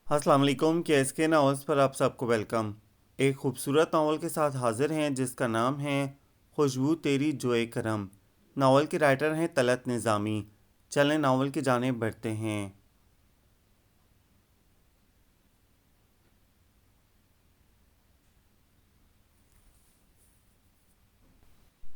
السلام علیکم کے کے ناولز پر آپ سب کو ویلکم۔ ایک خوبصورت ناول کے ساتھ حاضر ہیں جس کا نام ہے خوشبو تیری جوئے کرم۔ ناول کے رائٹر ہیں طلعت نظامی۔ چلیں ناول کی جانب بڑھتے ہیں۔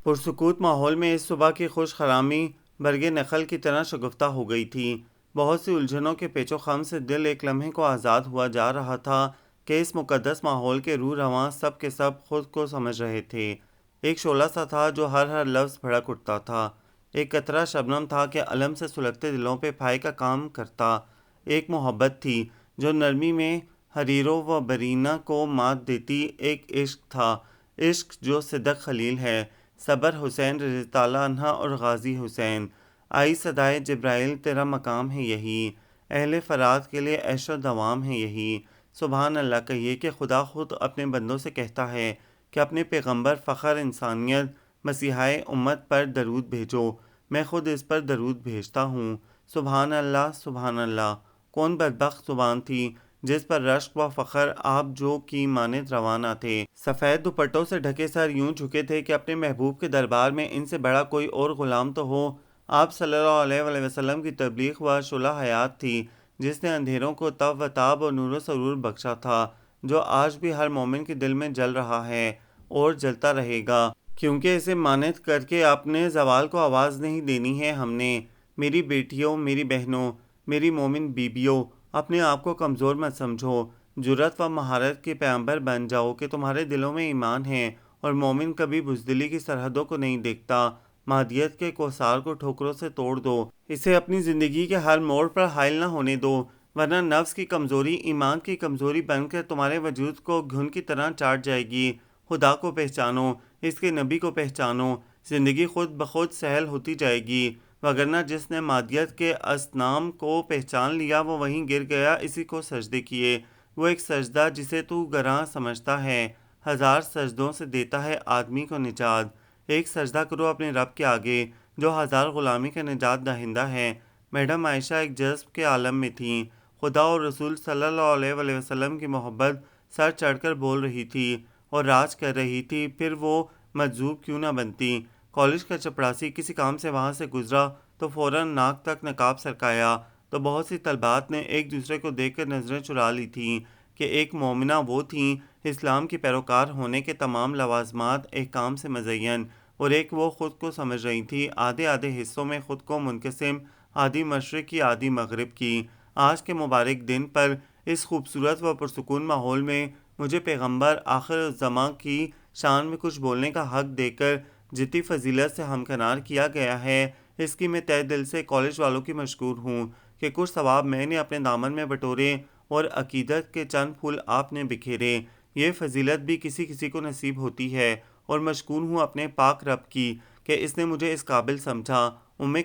پرسکوت ماحول میں اس صبح کی خوش خرامی برگ نخل کی طرح شگفتہ ہو گئی تھی۔ بہت سی الجھنوں کے پیچ و خم سے دل ایک لمحے کو آزاد ہوا جا رہا تھا کہ اس مقدس ماحول کے روح رواں سب کے سب خود کو سمجھ رہے تھے۔ ایک شعلہ سا تھا جو ہر لفظ بھڑک اٹھتا تھا۔ ایک قطرہ شبنم تھا کہ علم سے سلگتے دلوں پہ پھائے کا کام کرتا۔ ایک محبت تھی جو نرمی میں حریرو و برینہ کو مات دیتی۔ ایک عشق تھا، عشق جو صدق خلیل ہے، صبر حسین رضی اللہ عنہ اور غازی حسین۔ آئی صدائے جبرائیل تیرا مقام ہے یہی، اہل فرات کے لیے عیش و دوام ہے یہی۔ سبحان اللہ کہیے کہ خدا خود اپنے بندوں سے کہتا ہے کہ اپنے پیغمبر فخر انسانیت مسیحائے امت پر درود بھیجو، میں خود اس پر درود بھیجتا ہوں۔ سبحان اللہ سبحان اللہ۔ کون بدبخت زبان تھی جس پر رشک و فخر آپ جو کی مانند روانہ تھے۔ سفید دوپٹوں سے ڈھکے سر یوں جھکے تھے کہ اپنے محبوب کے دربار میں ان سے بڑا کوئی اور غلام تو ہو۔ آپ صلی اللہ علیہ وسلم کی تبلیغ و شعلہ حیات تھی جس نے اندھیروں کو تب و تاب و نور و سرور بخشا تھا، جو آج بھی ہر مومن کے دل میں جل رہا ہے اور جلتا رہے گا، کیونکہ اسے مانند کر کے اپنے زوال کو آواز نہیں دینی ہے ہم نے۔ میری بیٹیوں، میری بہنوں، میری مومن بیبیوں، اپنے آپ کو کمزور مت سمجھو، جرات و مہارت کے پیغمبر بن جاؤ کہ تمہارے دلوں میں ایمان ہے، اور مومن کبھی بزدلی کی سرحدوں کو نہیں دیکھتا۔ مادیت کے کوثار کو ٹھوکروں سے توڑ دو، اسے اپنی زندگی کے ہر موڑ پر حائل نہ ہونے دو، ورنہ نفس کی کمزوری ایمان کی کمزوری بن کر تمہارے وجود کو گھن کی طرح چاٹ جائے گی۔ خدا کو پہچانو، اس کے نبی کو پہچانو، زندگی خود بخود سہل ہوتی جائے گی، وگرنہ جس نے مادیت کے اصنام کو پہچان لیا وہ وہیں گر گیا۔ اسی کو سجدے کیے، وہ ایک سجدہ جسے تو گراں سمجھتا ہے، ہزار سجدوں سے دیتا ہے آدمی کو نجات۔ ایک سجدہ کرو اپنے رب کے آگے جو ہزار غلامی کا نجات دہندہ ہے۔ میڈم عائشہ ایک جذب کے عالم میں تھیں۔ خدا اور رسول صلی اللہ علیہ وسلم کی محبت سر چڑھ کر بول رہی تھی اور راج کر رہی تھی، پھر وہ مجذوب کیوں نہ بنتی۔ کالج کا چپڑاسی کسی کام سے وہاں سے گزرا تو فوراً ناک تک نقاب سرکایا، تو بہت سی طالبات نے ایک دوسرے کو دیکھ کر نظریں چرا لی تھیں کہ ایک مومنہ وہ تھیں اسلام کی پیروکار ہونے کے تمام لوازمات احکام سے مزین، اور ایک وہ خود کو سمجھ رہی تھی آدھے آدھے حصوں میں خود کو منقسم، آدھی مشرق کی آدھی مغرب کی۔ آج کے مبارک دن پر اس خوبصورت و پرسکون ماحول میں مجھے پیغمبر آخر الزماں کی شان میں کچھ بولنے کا حق دے کر جتنی فضیلت سے ہمکنار کیا گیا ہے، اس کی میں تہ دل سے کالج والوں کی مشکور ہوں کہ کچھ ثواب میں نے اپنے دامن میں بٹورے اور عقیدت کے چند پھول آپ نے بکھیرے۔ یہ فضیلت بھی کسی کسی کو نصیب ہوتی ہے، اور مشکور ہوں اپنے پاک رب کی کہ اس نے مجھے اس قابل سمجھا۔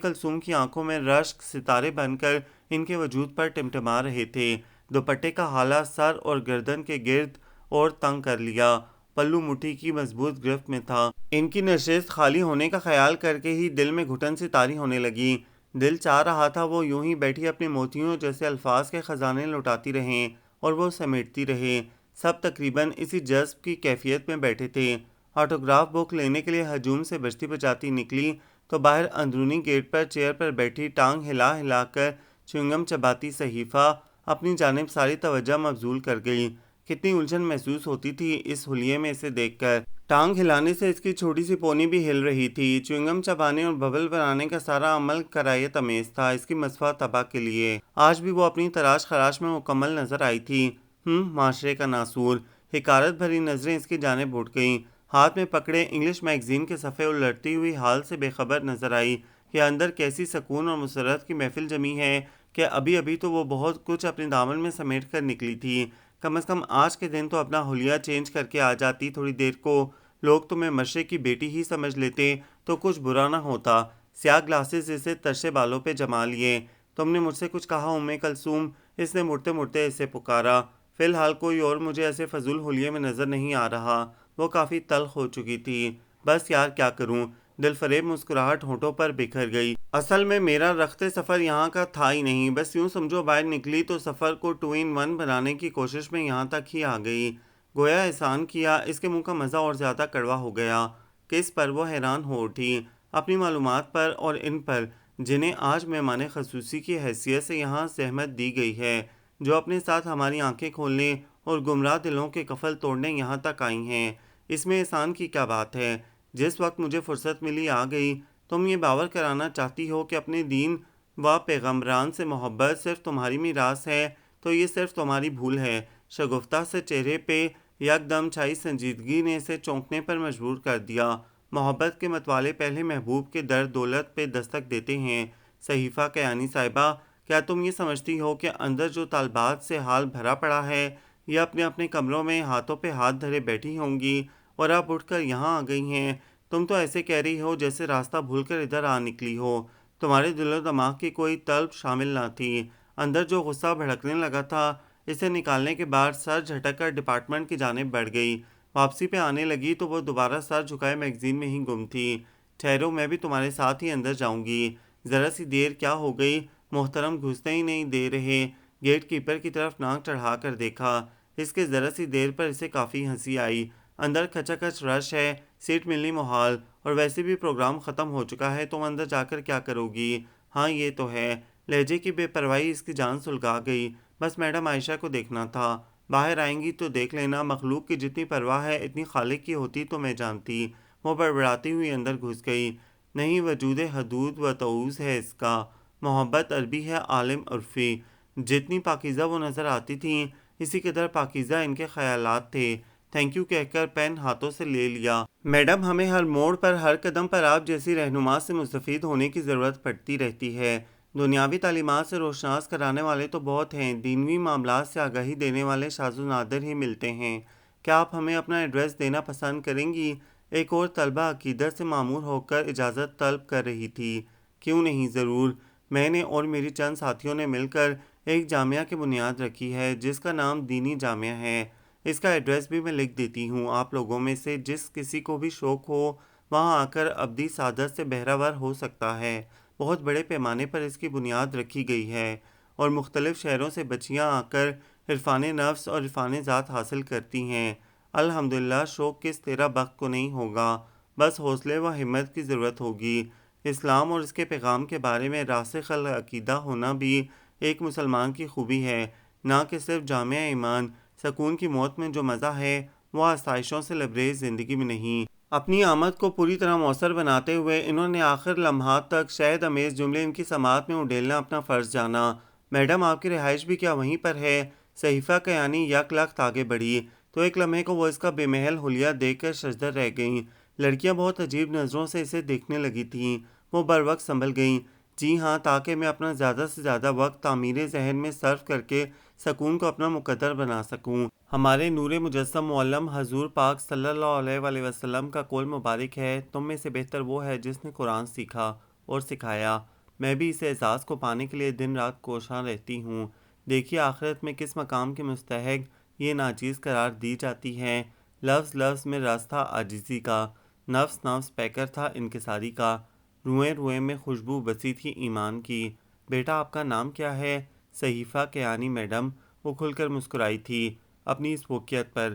کلثوم کی آنکھوں میں رشک ستارے بن کر ان کے وجود پر ٹمٹما رہے تھے۔ دوپٹے کا حالہ سر اور گردن کے گرد اور تنگ کر لیا، پلو مٹھی کی مضبوط گرفت میں تھا۔ ان کی نشست خالی ہونے کا خیال کر کے ہی دل میں گھٹن سی طاری ہونے لگی۔ دل چاہ رہا تھا وہ یوں ہی بیٹھی اپنے موتیوں جیسے الفاظ کے خزانے لوٹاتی رہیں اور وہ سمیٹتی رہے۔ سب تقریباً اسی جذب کی کیفیت میں بیٹھے تھے۔ آٹوگراف بک لینے کے لیے ہجوم سے بجتی بجاتی نکلی تو باہر اندرونی گیٹ پر چیئر پر بیٹھی ٹانگ ہلا ہلا کر چیونگم چباتی صحیفہ اپنی جانب ساری توجہ مبذول کر گئی۔ کتنی الجھن محسوس ہوتی تھی اس حلیے میں اسے دیکھ کر۔ ٹانگ ہلانے سے اس کی چھوٹی سی پونی بھی ہل رہی تھی۔ چیونگم چبانے اور ببل بنانے کا سارا عمل کرایت امیز تھا اس کی مصفا طبع کے لیے۔ آج بھی وہ اپنی تراش خراش میں مکمل نظر آئی تھی۔ معاشرے کا ناسور۔ حقارت بھری نظریں اس کی جانب اٹھ گئیں۔ ہاتھ میں پکڑے انگلش میگزین کے صفحے الٹتی ہوئی حال سے بے خبر نظر آئی کہ اندر کیسی سکون اور مسرت کی محفل جمی ہے کہ ابھی ابھی تو وہ بہت کچھ اپنے دامن میں سمیٹ کر نکلی تھی۔ کم از کم آج کے دن تو اپنا حلیہ چینج کر کے آ جاتی تھوڑی دیر کو، لوگ تمہیں مشرق کی بیٹی ہی سمجھ لیتے تو کچھ برا نہ ہوتا۔ سیاہ گلاسز اسے ترشے بالوں پہ جما لیے۔ تم نے مجھ سے کچھ کہا کلثوم؟ اس نے مڑتے مڑتے اسے پکارا۔ فی الحال کوئی اور مجھے ایسے فضول حلیے میں نظر نہیں آ رہا۔ وہ کافی تلخ ہو چکی تھی۔ بس یار کیا کروں، دل فریب مسکراہٹ ہونٹوں پر بکھر گئی۔ اصل میں میرا رخت سفر یہاں کا تھا ہی نہیں، بس یوں سمجھو باہر نکلی تو سفر کو 2 in 1 بنانے کی کوشش میں یہاں تک ہی آ گئی۔ گویا احسان کیا۔ اس کے منہ کا مزہ اور زیادہ کڑوا ہو گیا کہ اس پر وہ حیران ہو اٹھی، اپنی معلومات پر اور ان پر جنہیں آج مہمان خصوصی کی حیثیت سے یہاں زحمت دی گئی ہے، جو اپنے ساتھ ہماری آنکھیں کھولنے اور گمراہ دلوں کے قفل توڑنے یہاں تک آئی ہیں۔ اس میں احسان کی کیا بات ہے؟ جس وقت مجھے فرصت ملی آ گئی۔ تم یہ باور کرانا چاہتی ہو کہ اپنے دین و پیغمبران سے محبت صرف تمہاری میراث ہے تو یہ صرف تمہاری بھول ہے۔ شگفتہ سے چہرے پہ یکدم چھائی سنجیدگی نے اسے چونکنے پر مجبور کر دیا۔ محبت کے متوالے پہلے محبوب کے در دولت پہ دستک دیتے ہیں۔ صحیفہ کیانی صاحبہ، کیا تم یہ سمجھتی ہو کہ اندر جو طالبات سے حال بھرا پڑا ہے یہ اپنے اپنے کمروں میں ہاتھوں پہ ہاتھ دھرے بیٹھی ہوں گی اور اب اٹھ کر یہاں آ گئی ہیں؟ تم تو ایسے کہہ رہی ہو جیسے راستہ بھول کر ادھر آ نکلی ہو۔ تمہارے دل و دماغ کی کوئی طلب شامل نہ تھی۔ اندر جو غصہ بھڑکنے لگا تھا اسے نکالنے کے بعد سر جھٹک کر ڈپارٹمنٹ کی جانب بڑھ گئی۔ واپسی پہ آنے لگی تو وہ دوبارہ سر جھکائے میگزین میں ہی گم تھی۔ ٹھہرو، میں بھی تمہارے ساتھ ہی اندر جاؤں گی۔ ذرا سی دیر کیا ہو گئی، محترم گھسنے ہی نہیں دے رہے۔ گیٹ کیپر کی طرف ناک چڑھا کر دیکھا۔ اس کے ذرا سی دیر پر اسے کافی ہنسی آئی۔ اندر کھچا کھچ رش ہے، سیٹ ملنی محال، اور ویسے بھی پروگرام ختم ہو چکا ہے، تم اندر جا کر کیا کرو گی؟ ہاں یہ تو ہے۔ لہجے کی بے پرواہی اس کی جان سلگا گئی۔ بس میڈم عائشہ کو دیکھنا تھا۔ باہر آئیں گی تو دیکھ لینا، مخلوق کی جتنی پرواہ ہے اتنی خالق کی ہوتی تو میں جانتی۔ وہ بڑبڑاتی ہوئی اندر گھس گئی۔ نہیں، وجود حدود و تعوض ہے اس کا۔ محبت عربی ہے، عالم عرفی۔ جتنی پاکیزہ وہ نظر آتی تھیں اسی قدر پاکیزہ ان کے خیالات تھے۔ تھینک یو کہہ کر پین ہاتھوں سے لے لیا۔ میڈم، ہمیں ہر موڑ پر ہر قدم پر آپ جیسی رہنما سے مستفید ہونے کی ضرورت پڑتی رہتی ہے۔ دنیاوی تعلیمات سے روشناس کرانے والے تو بہت ہیں، دینوی معاملات سے آگاہی دینے والے شاذ و نادر ہی ملتے ہیں۔ کیا آپ ہمیں اپنا ایڈریس دینا پسند کریں گی؟ ایک اور طالبہ عقیدت سے معمور ہو کر اجازت طلب کر رہی تھی۔ کیوں نہیں، ضرور۔ میں نے اور میری چند ساتھیوں نے مل کر ایک جامعہ کی بنیاد رکھی ہے جس کا نام دینی جامعہ ہے۔ اس کا ایڈریس بھی میں لکھ دیتی ہوں۔ آپ لوگوں میں سے جس کسی کو بھی شوق ہو وہاں آ کر ابدی سعادت سے بہرہ ہو سکتا ہے۔ بہت بڑے پیمانے پر اس کی بنیاد رکھی گئی ہے اور مختلف شہروں سے بچیاں آ کر عرفان نفس اور عرفان ذات حاصل کرتی ہیں۔ الحمدللہ، شوق کس تیرا بخت کو نہیں ہوگا، بس حوصلے و ہمت کی ضرورت ہوگی۔ اسلام اور اس کے پیغام کے بارے میں راسخ العقیدہ ہونا بھی ایک مسلمان کی خوبی ہے، نہ کہ صرف جامع ایمان۔ سکون کی موت میں جو مزہ ہے وہ آسائشوں سے لبریز زندگی میں نہیں۔ اپنی آمد کو پوری طرح مؤثر بناتے ہوئے انہوں نے آخر لمحات تک شہد امیز جملے ان کی سماعت میں اڈیلنا اپنا فرض جانا۔ میڈم، آپ کی رہائش بھی کیا وہیں پر ہے؟ صحیفہ کیانی یک لخت آگے بڑھی تو ایک لمحے کو وہ اس کا بے محل حلیہ دیکھ کر ششدر رہ گئیں۔ لڑکیاں بہت عجیب نظروں سے اسے دیکھنے لگی تھیں۔ وہ بروقت سنبھل گئیں۔ جی ہاں، تاکہ میں اپنا زیادہ سے زیادہ وقت تعمیر ذہن میں صرف کر کے سکون کو اپنا مقدر بنا سکوں۔ ہمارے نور مجسم معلم حضور پاک صلی اللہ علیہ وآلہ وسلم کا قول مبارک ہے، تم میں سے بہتر وہ ہے جس نے قرآن سیکھا اور سکھایا۔ میں بھی اس اعزاز کو پانے کے لیے دن رات کوشاں رہتی ہوں۔ دیکھیے آخرت میں کس مقام کے مستحق یہ ناچیز قرار دی جاتی ہے۔ لفظ لفظ میں رس تھا عاجزی کا، نفس نفس پیکر تھا انکساری کا، روئیں روئیں میں خوشبو بسی تھی ایمان کی۔ بیٹا، آپ کا نام کیا ہے؟ صحیفہ کیانی میڈم۔ وہ کھل کر مسکرائی تھی اپنی اس فوقیت پر۔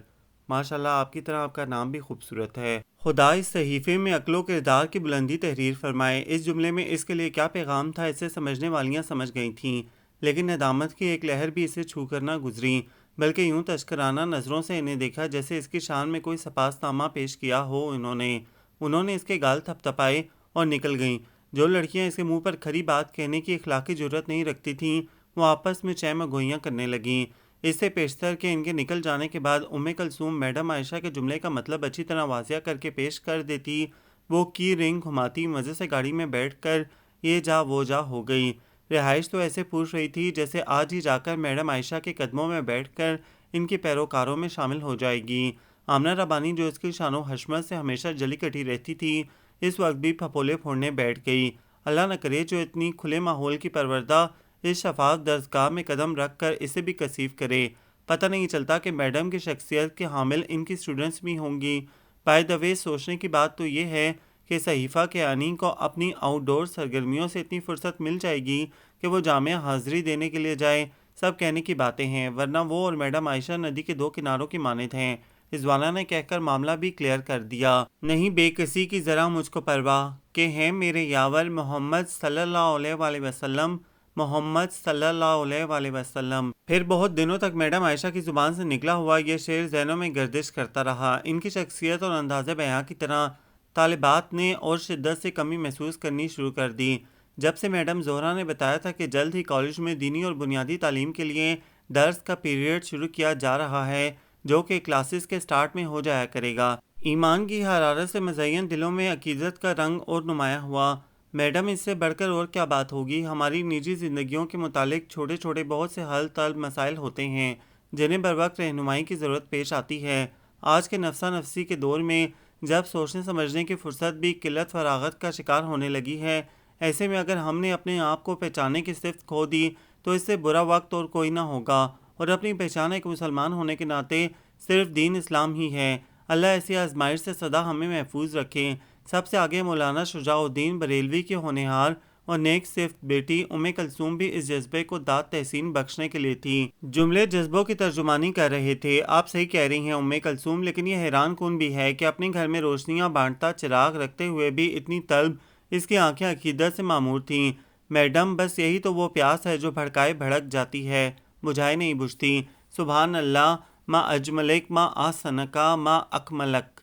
ماشاءاللہ، آپ کی طرح آپ کا نام بھی خوبصورت ہے۔ خدا اس صحیفے میں عقل و کردار کی بلندی تحریر فرمائے۔ اس جملے میں اس کے لیے کیا پیغام تھا اسے سمجھنے والیاں سمجھ گئی تھیں، لیکن ندامت کی ایک لہر بھی اسے چھو کر نہ گزری، بلکہ یوں تشکرانہ نظروں سے انہیں دیکھا جیسے اس کی شان میں کوئی سپاس نامہ پیش کیا ہو انہوں نے اس کے گال تھپ تھپائے اور نکل گئیں۔ جو لڑکیاں اس کے منہ پر کھری بات کہنے کی اخلاقی جرات نہیں رکھتی تھیں وہ آپس میں چہ مگوئیاں کرنے لگیں۔ اس سے پیشتر کہ ان کے نکل جانے کے بعد کلثوم میڈم عائشہ کے جملے کا مطلب اچھی طرح واضح کر کے پیش کر دیتی، وہ کی رنگ گھماتی مزے سے گاڑی میں بیٹھ کر یہ جا وہ جا ہو گئی۔ رہائش تو ایسے پوچھ رہی تھی جیسے آج ہی جا کر میڈم عائشہ کے قدموں میں بیٹھ کر ان کے پیروکاروں میں شامل ہو جائے گی۔ آمنہ ربانی جو اس کی شان و حشمت سے ہمیشہ جلی کٹی رہتی تھی اس وقت بھی پھپولے پھوڑنے بیٹھ گئی۔ اللہ نہ کرے جو اتنی کھلے ماحول کی پروردہ اس شفاف درسگاہ میں قدم رکھ کر اسے بھی کثیف کرے۔ پتہ نہیں چلتا کہ میڈم کی شخصیت کے حامل ان کی اسٹوڈنٹس بھی ہوں گی۔ بائی دی وے، سوچنے کی بات تو یہ ہے کہ صحیفہ کے عنی کو اپنی آؤٹ ڈور سرگرمیوں سے اتنی فرصت مل جائے گی کہ وہ جامعہ حاضری دینے کے لیے جائے، سب کہنے کی باتیں ہیں، ورنہ وہ اور میڈم عائشہ ندی کے دو کناروں کی مانند ہیں۔ رضوانہ نے کہہ کر معاملہ بھی کلیئر کر دیا۔ نہیں بے کسی کی ذرا مجھ کو پرواہ، کہ ہیں میرے یاور محمد صلی اللہ علیہ وآلہ وسلم، محمد صلی اللہ علیہ وآلہ وسلم۔ پھر بہت دنوں تک میڈم عائشہ کی زبان سے نکلا ہوا یہ شعر ذہنوں میں گردش کرتا رہا۔ ان کی شخصیت اور انداز بیاں کی طرح طالبات نے اور شدت سے کمی محسوس کرنی شروع کر دی جب سے میڈم زہرا نے بتایا تھا کہ جلد ہی کالج میں دینی اور بنیادی تعلیم کے لیے درس کا پیریڈ شروع کیا جا رہا ہے، جو کہ کلاسز کے سٹارٹ میں ہو جایا کرے گا۔ ایمان کی حرارت سے مزین دلوں میں عقیدت کا رنگ اور نمایاں ہوا۔ میڈم اس سے بڑھ کر اور کیا بات ہوگی؟ ہماری نجی زندگیوں کے متعلق چھوٹے چھوٹے بہت سے حل طلب مسائل ہوتے ہیں جنہیں بر وقت رہنمائی کی ضرورت پیش آتی ہے۔ آج کے نفسا نفسی کے دور میں جب سوچنے سمجھنے کی فرصت بھی قلت فراغت کا شکار ہونے لگی ہے، ایسے میں اگر ہم نے اپنے آپ کو پہچاننے کی صفت کھو دی تو اس سے برا وقت اور کوئی نہ ہوگا، اور اپنی پہچان ایک مسلمان ہونے کے ناطے صرف دین اسلام ہی ہے۔ اللہ ایسی آزمائش سے سدا ہمیں محفوظ رکھے۔ سب سے آگے مولانا شجاع الدین بریلوی کی ہونہار اور نیک صفت بیٹی کلثوم بھی اس جذبے کو داد تحسین بخشنے کے لیے تھی۔ جملے جذبوں کی ترجمانی کر رہے تھے۔ آپ صحیح کہہ رہی ہیں کلثوم، لیکن یہ حیران کن بھی ہے کہ اپنے گھر میں روشنیاں بانٹتا چراغ رکھتے ہوئے بھی اتنی طلب اس کی آنکھیں عقیدت سے معمور تھیں۔ میڈم بس یہی تو وہ پیاس ہے جو بھڑکائے بھڑک جاتی ہے، بجھائے نہیں بجھتی۔ سبحان اللہ، ما اجملک ما آسنکا ما اکملک،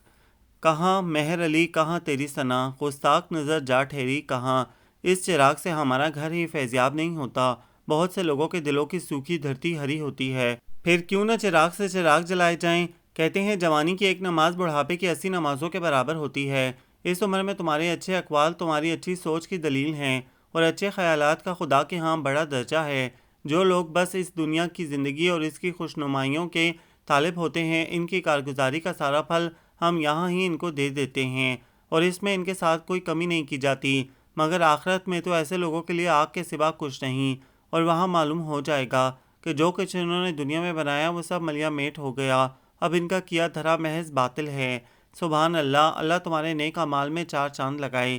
کہاں مہر علی کہاں تیری ثنا، گستاخ نظر جا ٹھہری کہاں۔ اس چراغ سے ہمارا گھر ہی فیضیاب نہیں ہوتا، بہت سے لوگوں کے دلوں کی سوکھی دھرتی ہری ہوتی ہے۔ پھر کیوں نہ چراغ سے چراغ جلائے جائیں؟ کہتے ہیں جوانی کی ایک نماز بڑھاپے کی 80 نمازوں کے برابر ہوتی ہے۔ اس عمر میں تمہارے اچھے اقوال تمہاری اچھی سوچ کی دلیل ہیں، اور اچھے خیالات کا خدا کے ہاں بڑا درجہ ہے۔ جو لوگ بس اس دنیا کی زندگی اور اس کی خوشنمائیوں کے طالب ہوتے ہیں، ان کی کارگزاری کا سارا پھل ہم یہاں ہی ان کو دے دیتے ہیں، اور اس میں ان کے ساتھ کوئی کمی نہیں کی جاتی، مگر آخرت میں تو ایسے لوگوں کے لیے آگ کے سوا کچھ نہیں، اور وہاں معلوم ہو جائے گا کہ جو کچھ انہوں نے دنیا میں بنایا وہ سب ملیا میٹ ہو گیا، اب ان کا کیا دھرا محض باطل ہے۔ سبحان اللہ، اللہ تمہارے نیک اعمال میں چار چاند لگائے۔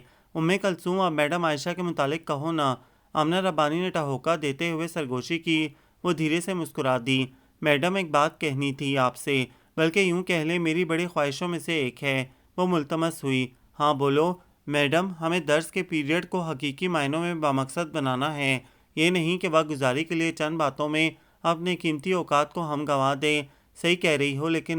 کلثوم، اب میڈم عائشہ کے متعلق کہو نا۔ آمنہ ربانی نے ٹہوکا دیتے ہوئے سرگوشی کی۔ وہ دھیرے سے مسکرا دی۔ میڈم، ایک بات کہنی تھی آپ سے، بلکہ یوں کہہ لیں میری بڑی خواہشوں میں سے ایک ہے۔ وہ ملتمس ہوئی۔ ہاں بولو۔ میڈم، ہمیں درس کے پیریڈ کو حقیقی معنوں میں بامقصد بنانا ہے، یہ نہیں کہ وقت گزاری کے لیے چند باتوں میں اپنے قیمتی اوقات کو ہم گنوا دیں۔ صحیح کہہ رہی ہو، لیکن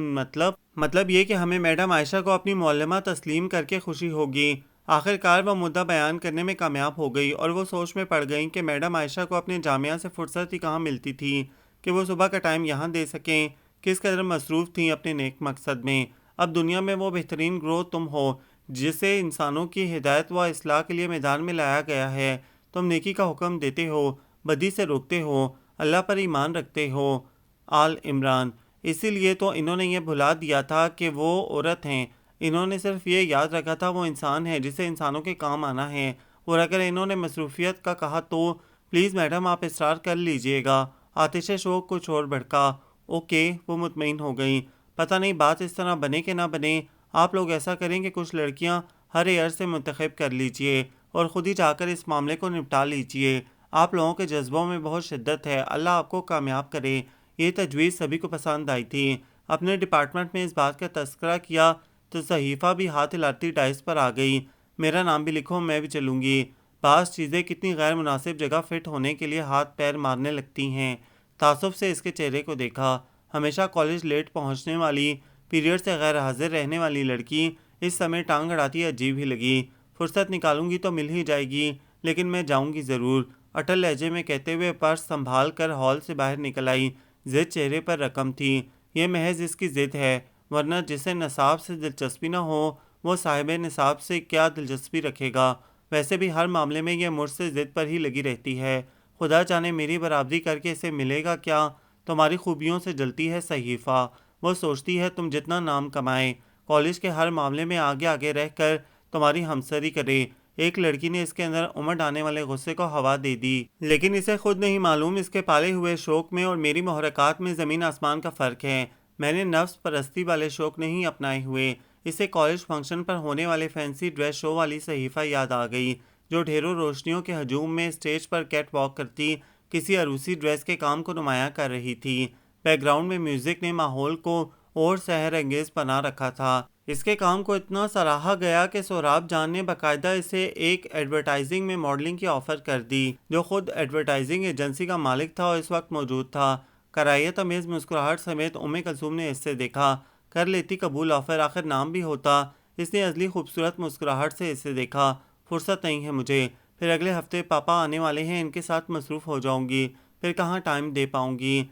مطلب یہ کہ ہمیں میڈم عائشہ کو اپنی معلمہ تسلیم کر کے خوشی ہوگی۔ آخرکار وہ مدعا بیان کرنے میں کامیاب ہو گئی، اور وہ سوچ میں پڑ گئیں کہ میڈم عائشہ کو اپنے جامعہ سے فرصت ہی کہاں ملتی تھی کہ وہ صبح کا ٹائم یہاں دے سکیں، کس قدر مصروف تھیں اپنے نیک مقصد میں۔ اب دنیا میں وہ بہترین گروہ تم ہو جسے انسانوں کی ہدایت و اصلاح کے لیے میدان میں لایا گیا ہے۔ تم نیکی کا حکم دیتے ہو، بدی سے روکتے ہو، اللہ پر ایمان رکھتے ہو۔ آل عمران۔ اسی لیے تو انہوں نے یہ بھلا دیا تھا کہ وہ عورت ہیں، انہوں نے صرف یہ یاد رکھا تھا وہ انسان ہے جسے انسانوں کے کام آنا ہے، اور اگر انہوں نے مصروفیت کا کہا تو پلیز میڈم آپ اصرار کر لیجئے گا۔ آتش شوق کچھ اور بھڑکا۔ اوکے، وہ مطمئن ہو گئیں۔ پتہ نہیں بات اس طرح بنے کہ نہ بنے۔ آپ لوگ ایسا کریں کہ کچھ لڑکیاں ہر ایئر سے منتخب کر لیجئے اور خود ہی جا کر اس معاملے کو نپٹا لیجئے۔ آپ لوگوں کے جذبوں میں بہت شدت ہے، اللہ آپ کو کامیاب کرے۔ یہ تجویز سبھی کو پسند آئی تھی۔ اپنے ڈپارٹمنٹ میں اس بات کا تذکرہ کیا تو صحیفہ بھی ہاتھ ہلاتی ڈائس پر آ گئی۔ میرا نام بھی لکھو، میں بھی چلوں گی۔ بعض چیزیں کتنی غیر مناسب جگہ فٹ ہونے کے لیے ہاتھ پیر مارنے لگتی ہیں۔ تعصب سے اس کے چہرے کو دیکھا۔ ہمیشہ کالج لیٹ پہنچنے والی، پیریڈ سے غیر حاضر رہنے والی لڑکی اس سمے ٹانگ اڑاتی عجیب ہی لگی۔ فرصت نکالوں گی تو مل ہی جائے گی، لیکن میں جاؤں گی ضرور، اٹل لہجے میں کہتے ہوئے پرس سنبھال کر ہال سے باہر نکل آئی۔ ضد چہرے پر رقم تھی۔ یہ محض اس کی ضد ہے، ورنہ جسے نصاب سے دلچسپی نہ ہو وہ صاحب نصاب سے کیا دلچسپی رکھے گا؟ ویسے بھی ہر معاملے میں یہ مجھ سے ضد پر ہی لگی رہتی ہے۔ خدا جانے میری برابری کر کے اسے ملے گا کیا؟ تمہاری خوبیوں سے جلتی ہے صحیفہ۔ وہ سوچتی ہے تم جتنا نام کمائے، کالج کے ہر معاملے میں آگے آگے رہ کر تمہاری ہمسری کرے۔ ایک لڑکی نے اس کے اندر امڑ آنے والے غصے کو ہوا دے دی، لیکن اسے خود نہیں معلوم اس کے پالے ہوئے شوق میں اور میری محرکات میں زمین آسمان کا فرق ہے۔ میں نے نفس پرستی والے شوق نہیں اپنائے ہوئے، اسے کالج فنکشن پر ہونے والے فینسی ڈریس شو والی صحیفہ یاد آ گئی جو ڈھیروں روشنیوں کے ہجوم میں اسٹیج پر کیٹ واک کرتی کسی عروسی ڈریس کے کام کو نمایاں کر رہی تھی۔ بیک گراؤنڈ میں میوزک نے ماحول کو اور سحر انگیز بنا رکھا تھا۔ اس کے کام کو اتنا سراہا گیا کہ سہراب جان نے باقاعدہ اسے ایک ایڈورٹائزنگ میں ماڈلنگ کی آفر کر دی، جو خود ایڈورٹائزنگ ایجنسی کا مالک تھا اور اس وقت موجود تھا۔ کرائیت امیز مسکراہٹ سمیت کلثوم نے اس سے دیکھا، کر لیتی قبول آفر، آخر نام بھی ہوتا۔ اس نے ازلی خوبصورت مسکراہٹ سے اسے دیکھا، فرصت نہیں ہے مجھے، پھر اگلے ہفتے پاپا آنے والے ہیں، ان کے ساتھ مصروف ہو جاؤں گی، پھر کہاں ٹائم دے پاؤں گی۔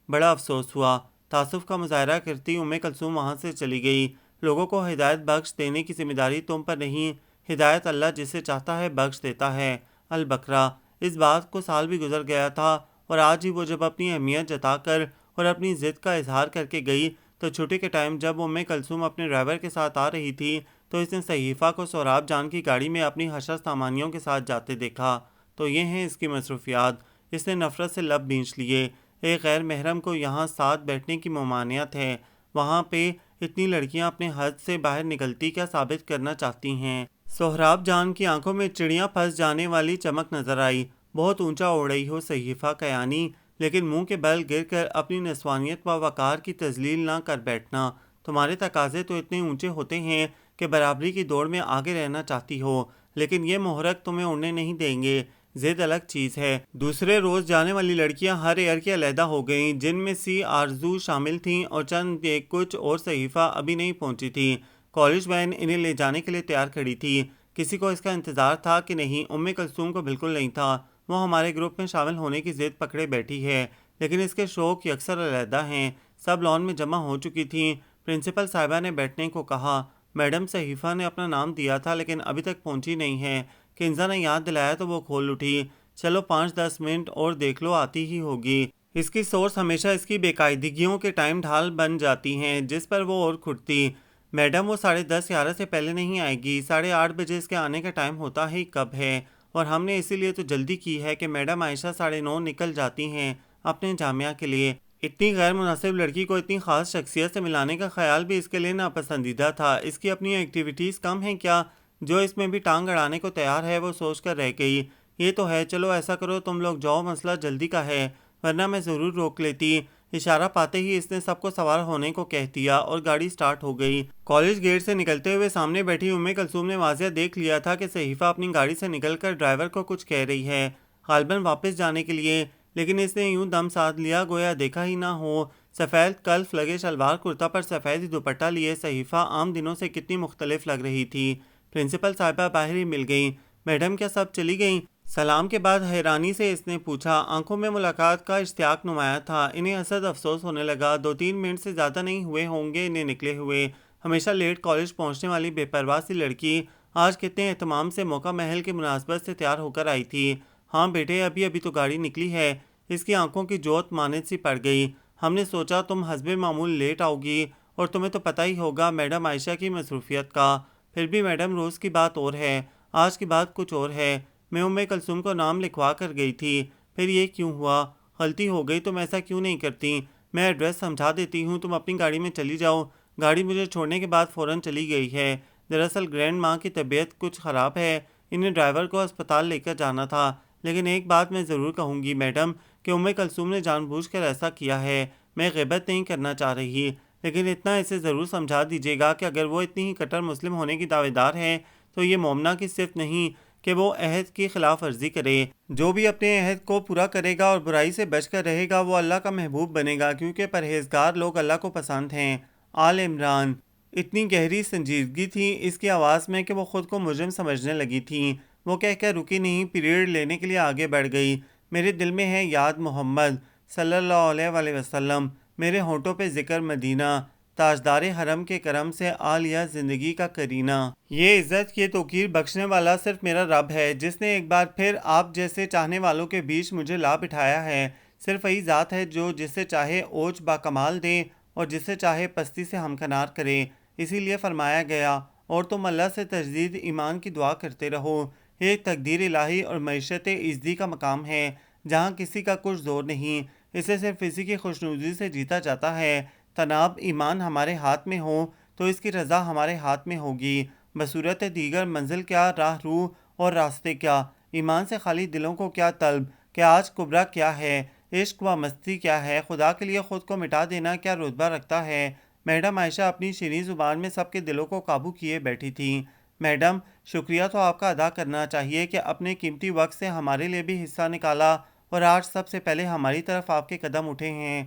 بڑا افسوس ہوا۔ تعصب کا مظاہرہ کرتی کلثوم وہاں سے چلی گئی۔ لوگوں کو ہدایت بخش دینے کی ذمہ داری تم پر نہیں، ہدایت اللہ جسے چاہتا ہے بخش دیتا ہے۔ البقرہ۔ اس بات کو سال بھی گزر گیا تھا اور آج ہی وہ جب اپنی اہمیت جتا کر اور اپنی ضد کا اظہار کر کے گئی تو چھٹی کے ٹائم جب کلثوم اپنے ڈرائیور کے ساتھ آ رہی تھی تو اس نے صحیفہ کو سہراب جان کی گاڑی میں اپنی حشر سامانیوں کے ساتھ جاتے دیکھا۔ تو یہ ہیں اس کی مصروفیات۔ اس نے نفرت سے لب بینچ لیے۔ ایک غیر محرم کو یہاں ساتھ بیٹھنے کی ممانعت ہے، وہاں پہ اتنی لڑکیاں اپنے حد سے باہر نکلتی کیا ثابت کرنا چاہتی ہیں؟ سہراب جان کی آنکھوں میں چڑیاں پھنس جانے والی چمک نظر آئی۔ بہت اونچا اڑ رہی ہو صحیفہ کیانی، لیکن منہ کے بل گر کر اپنی نسوانیت و وقار کی تذلیل نہ کر بیٹھنا۔ تمہارے تقاضے تو اتنے اونچے ہوتے ہیں کہ برابری کی دوڑ میں آگے رہنا چاہتی ہو، لیکن یہ محرک تمہیں اڑنے نہیں دیں گے۔ ضد الگ چیز ہے۔ دوسرے روز جانے والی لڑکیاں ہر ایئر کی علیحدہ ہو گئیں، جن میں سی آرزو شامل تھیں اور چند ایک کچھ اور صحیفہ ابھی نہیں پہنچی تھی۔ کالج وین انہیں لے جانے کے لیے تیار کھڑی تھی۔ کسی کو اس کا انتظار تھا کہ نہیں؟ کلثوم کو بالکل نہیں تھا۔ وہ ہمارے گروپ میں شامل ہونے کی ضد پکڑے بیٹھی ہے، لیکن اس کے شوق یکسر علیحدہ ہیں۔ سب لان میں جمع ہو چکی تھیں۔ پرنسپل صاحبہ نے بیٹھنے کو کہا۔ میڈم صحیفہ نے اپنا نام دیا تھا لیکن ابھی تک پہنچی نہیں ہے۔ کنزا نے یاد دلایا تو وہ کھول اٹھی۔ چلو 5-10 منٹ اور دیکھ لو، آتی ہی ہوگی۔ اس کی سورس ہمیشہ اس کی بے قاعدگیوں کے ٹائم ڈھال بن جاتی ہیں، جس پر وہ اور کھٹتی۔ میڈم وہ 10:30-11 سے پہلے نہیں آئے گی، 8:30 بجے اس کے آنے کا ٹائم ہوتا ہی کب ہے، اور ہم نے اسی لیے تو جلدی کی ہے کہ میڈم عائشہ 9:30 نکل جاتی ہیں اپنے جامعہ کے لیے۔ اتنی غیر مناسب لڑکی کو اتنی خاص شخصیت سے ملانے کا خیال بھی اس کے لیے ناپسندیدہ تھا۔ اس کی اپنی ایکٹیویٹیز کم ہیں کیا جو اس میں بھی ٹانگ اڑانے کو تیار ہے؟ وہ سوچ کر رہ گئی۔ یہ تو ہے، چلو ایسا کرو تم لوگ جاؤ، مسئلہ جلدی کا ہے، ورنہ میں ضرور روک لیتی۔ اشارہ پاتے ہی اس نے سب کو سوار ہونے کو کہہ دیا اور گاڑی سٹارٹ ہو گئی۔ کالج گیٹ سے نکلتے ہوئے سامنے بیٹھی کلثوم نے واضح دیکھ لیا تھا کہ صحیفہ اپنی گاڑی سے نکل کر ڈرائیور کو کچھ کہہ رہی ہے، غالباً واپس جانے کے لیے، لیکن اس نے یوں دم ساتھ لیا گویا دیکھا ہی نہ ہو۔ سفید کلف لگے شلوار کرتا پر سفید ہی دوپٹہ لیے صحیفہ عام دنوں سے کتنی مختلف لگ رہی تھی۔ پرنسپل صاحبہ باہر ہی مل گئیں۔ میڈم کیا سب چلی گئیں؟ سلام کے بعد حیرانی سے اس نے پوچھا۔ آنکھوں میں ملاقات کا اشتیاق نمایاں تھا۔ انہیں اسد افسوس ہونے لگا۔ 2-3 منٹ سے زیادہ نہیں ہوئے ہوں گے انہیں نکلے ہوئے۔ ہمیشہ لیٹ کالج پہنچنے والی بے پرواہ سی لڑکی آج کتنے اہتمام سے موقع محل کی مناسبت سے تیار ہو کر آئی تھی۔ ہاں بیٹے، ابھی تو گاڑی نکلی ہے۔ اس کی آنکھوں کی جوت مانند سی پڑ گئی۔ ہم نے سوچا تم حسب معمول لیٹ آؤ گی، اور تمہیں تو پتہ ہی ہوگا میڈم عائشہ کی مصروفیت کا۔ پھر بھی میڈم روز کی بات اور ہے، آج کی بات کچھ اور ہے۔ میں کلثوم کو نام لکھوا کر گئی تھی، پھر یہ کیوں ہوا؟ غلطی ہو گئی، تم ایسا کیوں نہیں کرتی؟ میں ایڈریس سمجھا دیتی ہوں، تم اپنی گاڑی میں چلی جاؤ۔ گاڑی مجھے چھوڑنے کے بعد فوراً چلی گئی ہے۔ دراصل گرینڈ ماں کی طبیعت کچھ خراب ہے، انہیں ڈرائیور کو اسپتال لے کر جانا تھا۔ لیکن ایک بات میں ضرور کہوں گی میڈم کہ کلثوم نے جان بوجھ کر ایسا کیا ہے۔ میں غیبت نہیں کرنا چاہ رہی، لیکن اتنا اسے ضرور سمجھا دیجیے گا کہ اگر وہ اتنی ہی کٹر مسلم ہونے کی دعوے دار ہے تو یہ مومنہ کی صفت نہیں کہ وہ عہد کی خلاف ورزی کرے۔ جو بھی اپنے عہد کو پورا کرے گا اور برائی سے بچ کر رہے گا وہ اللہ کا محبوب بنے گا، کیونکہ پرہیزگار لوگ اللہ کو پسند ہیں۔ آل عمران۔ اتنی گہری سنجیدگی تھی اس کی آواز میں کہ وہ خود کو مجرم سمجھنے لگی تھیں۔ وہ کہہ کر رکی نہیں، پیریڈ لینے کے لیے آگے بڑھ گئی۔ میرے دل میں ہے یاد محمد صلی اللہ علیہ وسلم، میرے ہونٹوں پہ ذکر مدینہ، تاجدار حرم کے کرم سے عالیہ زندگی کا کرینہ۔ یہ عزت، یہ توقیر بخشنے والا صرف میرا رب ہے، جس نے ایک بار پھر آپ جیسے چاہنے والوں کے بیچ مجھے لا بٹھایا ہے۔ صرف وہی ذات ہے جو جسے چاہے اوج با کمال دے اور جسے چاہے پستی سے ہمکنار کرے۔ اسی لیے فرمایا گیا، اور تم اللہ سے تجدید ایمان کی دعا کرتے رہو۔ ایک تقدیر الہی اور معیشت عزتی کا مقام ہے جہاں کسی کا کچھ زور نہیں، اسے صرف اسی کی خوشنودی سے جیتا جاتا ہے۔ تناب ایمان ہمارے ہاتھ میں ہو تو اس کی رضا ہمارے ہاتھ میں ہوگی، بصورت دیگر منزل کیا، راہ رو اور راستے کیا، ایمان سے خالی دلوں کو کیا طلب کہ آج کبرا کیا ہے، عشق و مستی کیا ہے، خدا کے لیے خود کو مٹا دینا کیا رتبہ رکھتا ہے۔ میڈم عائشہ اپنی شیریں زبان میں سب کے دلوں کو قابو کیے بیٹھی تھیں۔ میڈم، شکریہ تو آپ کا ادا کرنا چاہیے کہ اپنے قیمتی وقت سے ہمارے لیے بھی حصہ نکالا اور آج سب سے پہلے ہماری طرف آپ کے قدم اٹھے ہیں۔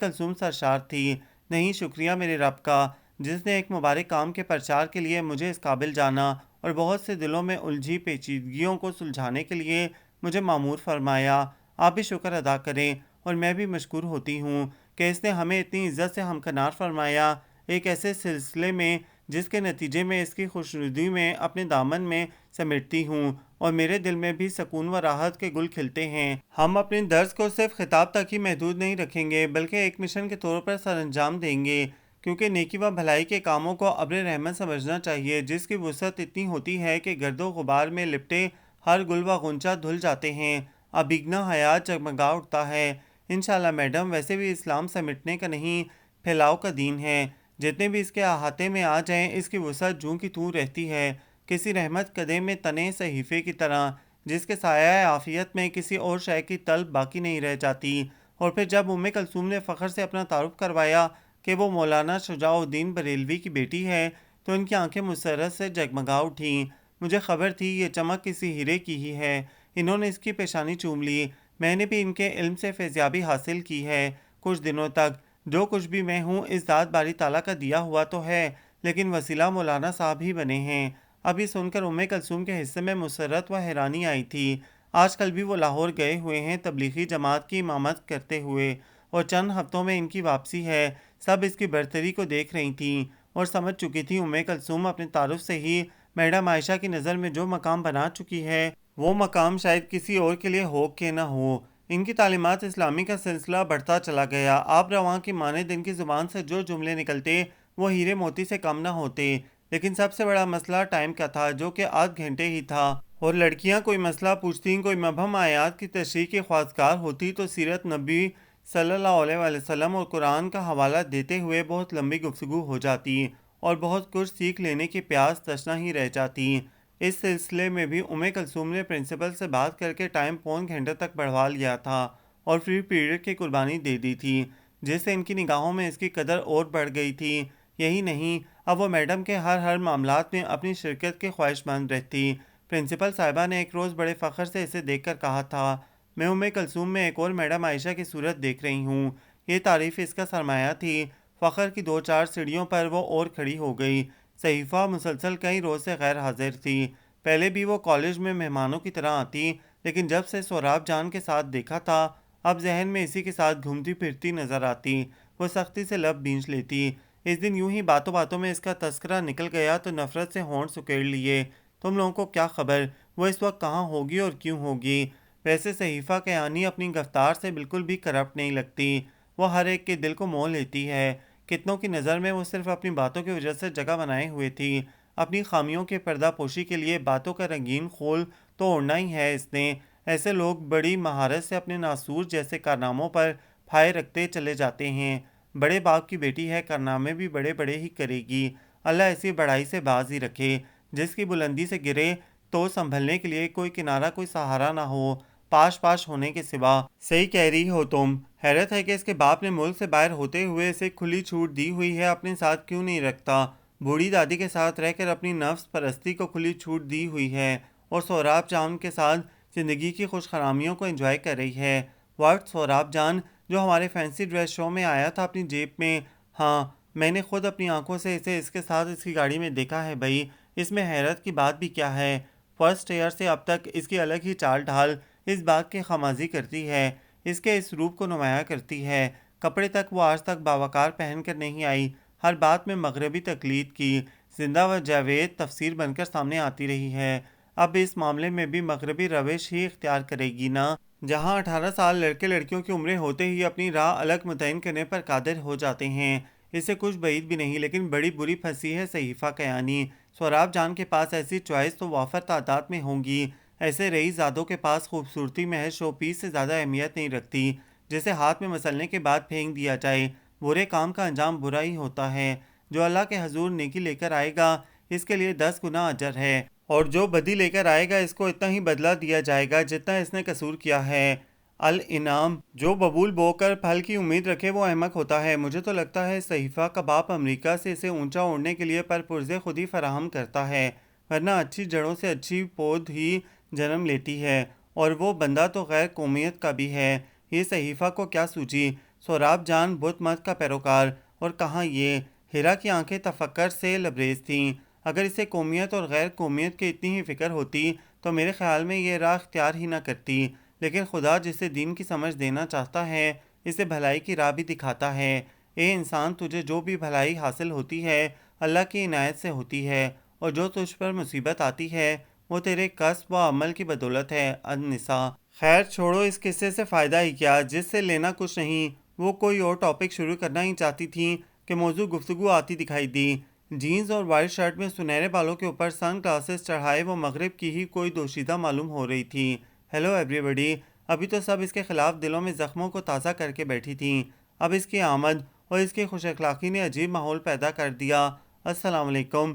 کلثوم سرشار تھی۔ نہیں، شکریہ میرے رب کا، جس نے ایک مبارک کام کے پرچار کے لیے مجھے اس قابل جانا اور بہت سے دلوں میں الجھی پیچیدگیوں کو سلجھانے کے لیے مجھے مامور فرمایا۔ آپ بھی شکر ادا کریں اور میں بھی مشکور ہوتی ہوں کہ اس نے ہمیں اتنی عزت سے ہمکنار فرمایا، ایک ایسے سلسلے میں جس کے نتیجے میں اس کی خوشنودی میں اپنے دامن میں سمیٹتی ہوں اور میرے دل میں بھی سکون و راحت کے گل کھلتے ہیں۔ ہم اپنے درس کو صرف خطاب تک ہی محدود نہیں رکھیں گے بلکہ ایک مشن کے طور پر سر انجام دیں گے، کیونکہ نیکی و بھلائی کے کاموں کو ابر رحمت سمجھنا چاہیے، جس کی وسعت اتنی ہوتی ہے کہ گرد و غبار میں لپٹے ہر گل و غنچہ دھل جاتے ہیں، ابیگنا حیات جگمگا اٹھتا ہے۔ انشاءاللہ میڈم، ویسے بھی اسلام سمیٹنے کا نہیں، پھیلاؤ کا دین ہے۔ جتنے بھی اس کے احاطے میں آ جائیں اس کی وسعت جوں کی توں رہتی ہے، کسی رحمت قدے میں تنے صحیفے کی طرح، جس کے سایہ عافیت میں کسی اور شے کی طلب باقی نہیں رہ جاتی۔ اور پھر جب کلثوم نے فخر سے اپنا تعارف کروایا کہ وہ مولانا شجاع الدین بریلوی کی بیٹی ہے تو ان کی آنکھیں مسرت سے جگمگا اٹھیں۔ مجھے خبر تھی یہ چمک کسی ہیرے کی ہی ہے۔ انہوں نے اس کی پیشانی چوم لی۔ میں نے بھی ان کے علم سے فیضیابی حاصل کی ہے کچھ دنوں تک۔ جو کچھ بھی میں ہوں اس ذات باری تعالیٰ کا دیا ہوا تو ہے، لیکن وسیلہ مولانا صاحب ہی بنے ہیں۔ اب یہ سن کر کلثوم کے حصے میں مسرت و حیرانی آئی تھی۔ آج کل بھی وہ لاہور گئے ہوئے ہیں تبلیغی جماعت کی امامت کرتے ہوئے، اور چند ہفتوں میں ان کی واپسی ہے۔ سب اس کی برتری کو دیکھ رہی تھیں اور سمجھ چکی تھی کلثوم اپنے تعارف سے ہی میڈم عائشہ کی نظر میں جو مقام بنا چکی ہے وہ مقام شاید کسی اور کے لیے ہو کہ نہ ہو۔ ان کی تعلیمات اسلامی کا سلسلہ بڑھتا چلا گیا۔ آپ رواں کی مانند ان کی زبان سے جو جملے نکلتے وہ ہیرے موتی سے کم نہ ہوتے، لیکن سب سے بڑا مسئلہ ٹائم کا تھا، جو کہ آدھ گھنٹے ہی تھا، اور لڑکیاں کوئی مسئلہ پوچھتیں، کوئی مبہم آیات کی تشریح کی خواستگار ہوتی تو سیرت نبی صلی اللہ علیہ وسلم اور قرآن کا حوالہ دیتے ہوئے بہت لمبی گفتگو ہو جاتی اور بہت کچھ سیکھ لینے کی پیاس تشنا ہی رہ جاتی۔ اس سلسلے میں بھی کلثوم نے پرنسپل سے بات کر کے ٹائم پون گھنٹے تک بڑھوا لیا تھا اور فری پیریڈ کی قربانی دے دی تھی، جس سے ان کی نگاہوں میں اس کی قدر اور بڑھ گئی تھی۔ یہی نہیں، اب وہ میڈم کے ہر معاملات میں اپنی شرکت کی خواہش مند رہتی۔ پرنسپل صاحبہ نے ایک روز بڑے فخر سے اسے دیکھ کر کہا تھا، میں کلثوم میں ایک اور میڈم عائشہ کی صورت دیکھ رہی ہوں۔ یہ تعریف اس کا سرمایہ تھی۔ فخر کی 2-4 سیڑھیوں پر وہ اور کھڑی ہو گئی۔ صحیفہ مسلسل کئی روز سے غیر حاضر تھی۔ پہلے بھی وہ کالج میں مہمانوں کی طرح آتی، لیکن جب سے سوراب جان کے ساتھ دیکھا تھا اب ذہن میں اسی کے ساتھ گھومتی پھرتی نظر آتی۔ وہ سختی سے لب بھینچ لیتی۔ اس دن یوں ہی باتوں باتوں میں اس کا تذکرہ نکل گیا تو نفرت سے ہونٹ سکیڑ لیے۔ تم لوگوں کو کیا خبر وہ اس وقت کہاں ہوگی اور کیوں ہوگی؟ ویسے صحیفہ کیانی اپنی گفتار سے بالکل بھی کرپٹ نہیں لگتی۔ وہ ہر ایک کے دل کو مول لیتی ہے۔ کتنوں کی نظر میں وہ صرف اپنی باتوں کی وجہ سے جگہ بنائے ہوئے تھی۔ اپنی خامیوں کے پردہ پوشی کے لیے باتوں کا رنگین خول تو اوڑھنا ہی ہے اس نے۔ ایسے لوگ بڑی مہارت سے اپنے ناسور جیسے کارناموں پر پھائے رکھتے چلے جاتے ہیں۔ بڑے باپ کی بیٹی ہے، کارنامے بھی بڑے بڑے ہی کرے گی۔ اللہ ایسی بڑائی سے باز ہی رکھے۔ جس کی بلندی سے گرے تو سنبھلنے کے لیے کوئی کنارہ کوئی سہارا نہ ہو، پاش ہونے کے سوا۔ صحیح کہہ رہی ہو تم۔ حیرت ہے کہ اس کے باپ نے ملک سے باہر ہوتے ہوئے اسے کھلی چھوٹ دی ہوئی ہے، اپنے ساتھ کیوں نہیں رکھتا؟ بوڑھی دادی کے ساتھ رہ کر اپنی نفس پرستی کو کھلی چھوٹ دی ہوئی ہے اور سوراب جان کے ساتھ زندگی کی خوش خرامیوں کو انجوائے کر رہی ہے۔ واٹ، سوراب جان جو ہمارے فینسی ڈریس شو میں آیا تھا اپنی جیب میں؟ ہاں، میں نے خود اپنی آنکھوں سے اسے اس کے ساتھ اس کی گاڑی میں دیکھا ہے بھائی۔ اس میں حیرت کی بات بھی کیا ہے؟ فرسٹ ایئر سے اب تک اس کی الگ ہی چال ڈھال اس بات کی خمازی کرتی ہے، اس کے اس روپ کو نمایاں کرتی ہے۔ کپڑے تک وہ آج تک باوقار پہن کر نہیں آئی، ہر بات میں مغربی تقلید کی زندہ و جاوید تفسیر بن کر سامنے آتی رہی ہے۔ اب اس معاملے میں بھی مغربی روش ہی اختیار کرے گی نا؟ جہاں 18 سال لڑکے لڑکیوں کی عمریں ہوتے ہی اپنی راہ الگ متعین کرنے پر قادر ہو جاتے ہیں، اس سے کچھ بعید بھی نہیں، لیکن بڑی بری پھنسی ہے صحیفہ کیانی۔ سوراب جان کے پاس ایسی چوائس تو وافر تعداد میں ہوں گی۔ ایسے رئیس زادوں کے پاس خوبصورتی محض شو پیس سے زیادہ اہمیت نہیں رکھتی، جسے ہاتھ میں مسلنے کے بعد پھینک دیا جائے۔ برے کام کا انجام برا ہی ہوتا ہے۔ جو اللہ کے حضور نیکی لے کر آئے گا اس کے لیے 10 گنا اجر ہے، اور جو بدی لے کر آئے گا اس کو اتنا ہی بدلہ دیا جائے گا جتنا اس نے قصور کیا ہے۔ الانعام، جو ببول بو کر پھل کی امید رکھے وہ احمق ہوتا ہے۔ مجھے تو لگتا ہے صحیفہ کا باپ امریکہ سے اسے اونچا اوڑھنے کے لیے پرپرزے خود ہی فراہم کرتا ہے، ورنہ اچھی جڑوں سے اچھی پود ہی جنم لیتی ہے، اور وہ بندہ تو غیر قومیت کا بھی ہے۔ یہ صحیفہ کو کیا سوجی، سوراب جان بدھ مت کا پیروکار، اور کہاں یہ ہیرا کی آنکھیں تفکر سے لبریز تھیں۔ اگر اسے قومیت اور غیر قومیت کی اتنی ہی فکر ہوتی تو میرے خیال میں یہ راہ اختیار ہی نہ کرتی، لیکن خدا جسے دین کی سمجھ دینا چاہتا ہے اسے بھلائی کی راہ بھی دکھاتا ہے۔ اے انسان، تجھے جو بھی بھلائی حاصل ہوتی ہے اللہ کی عنایت سے ہوتی ہے، اور جو تجھ پر مصیبت آتی ہے وہ تیرے کسب و عمل کی بدولت ہے۔ النساء۔ خیر چھوڑو، اس قصے سے فائدہ ہی کیا، جس سے لینا کچھ نہیں۔ وہ کوئی اور ٹاپک شروع کرنا ہی چاہتی تھیں کہ موضوع گفتگو آتی دکھائی دی۔ جینز اور وائٹ شرٹ میں سنہرے بالوں کے اوپر سن گلاسز چڑھائے وہ مغرب کی ہی کوئی دوشیزہ معلوم ہو رہی تھی۔ ہیلو ایوری بڈی۔ ابھی تو سب اس کے خلاف دلوں میں زخموں کو تازہ کر کے بیٹھی تھیں، اب اس کی آمد اور اس کی خوش اخلاقی نے عجیب ماحول پیدا کر دیا۔ السلام علیکم۔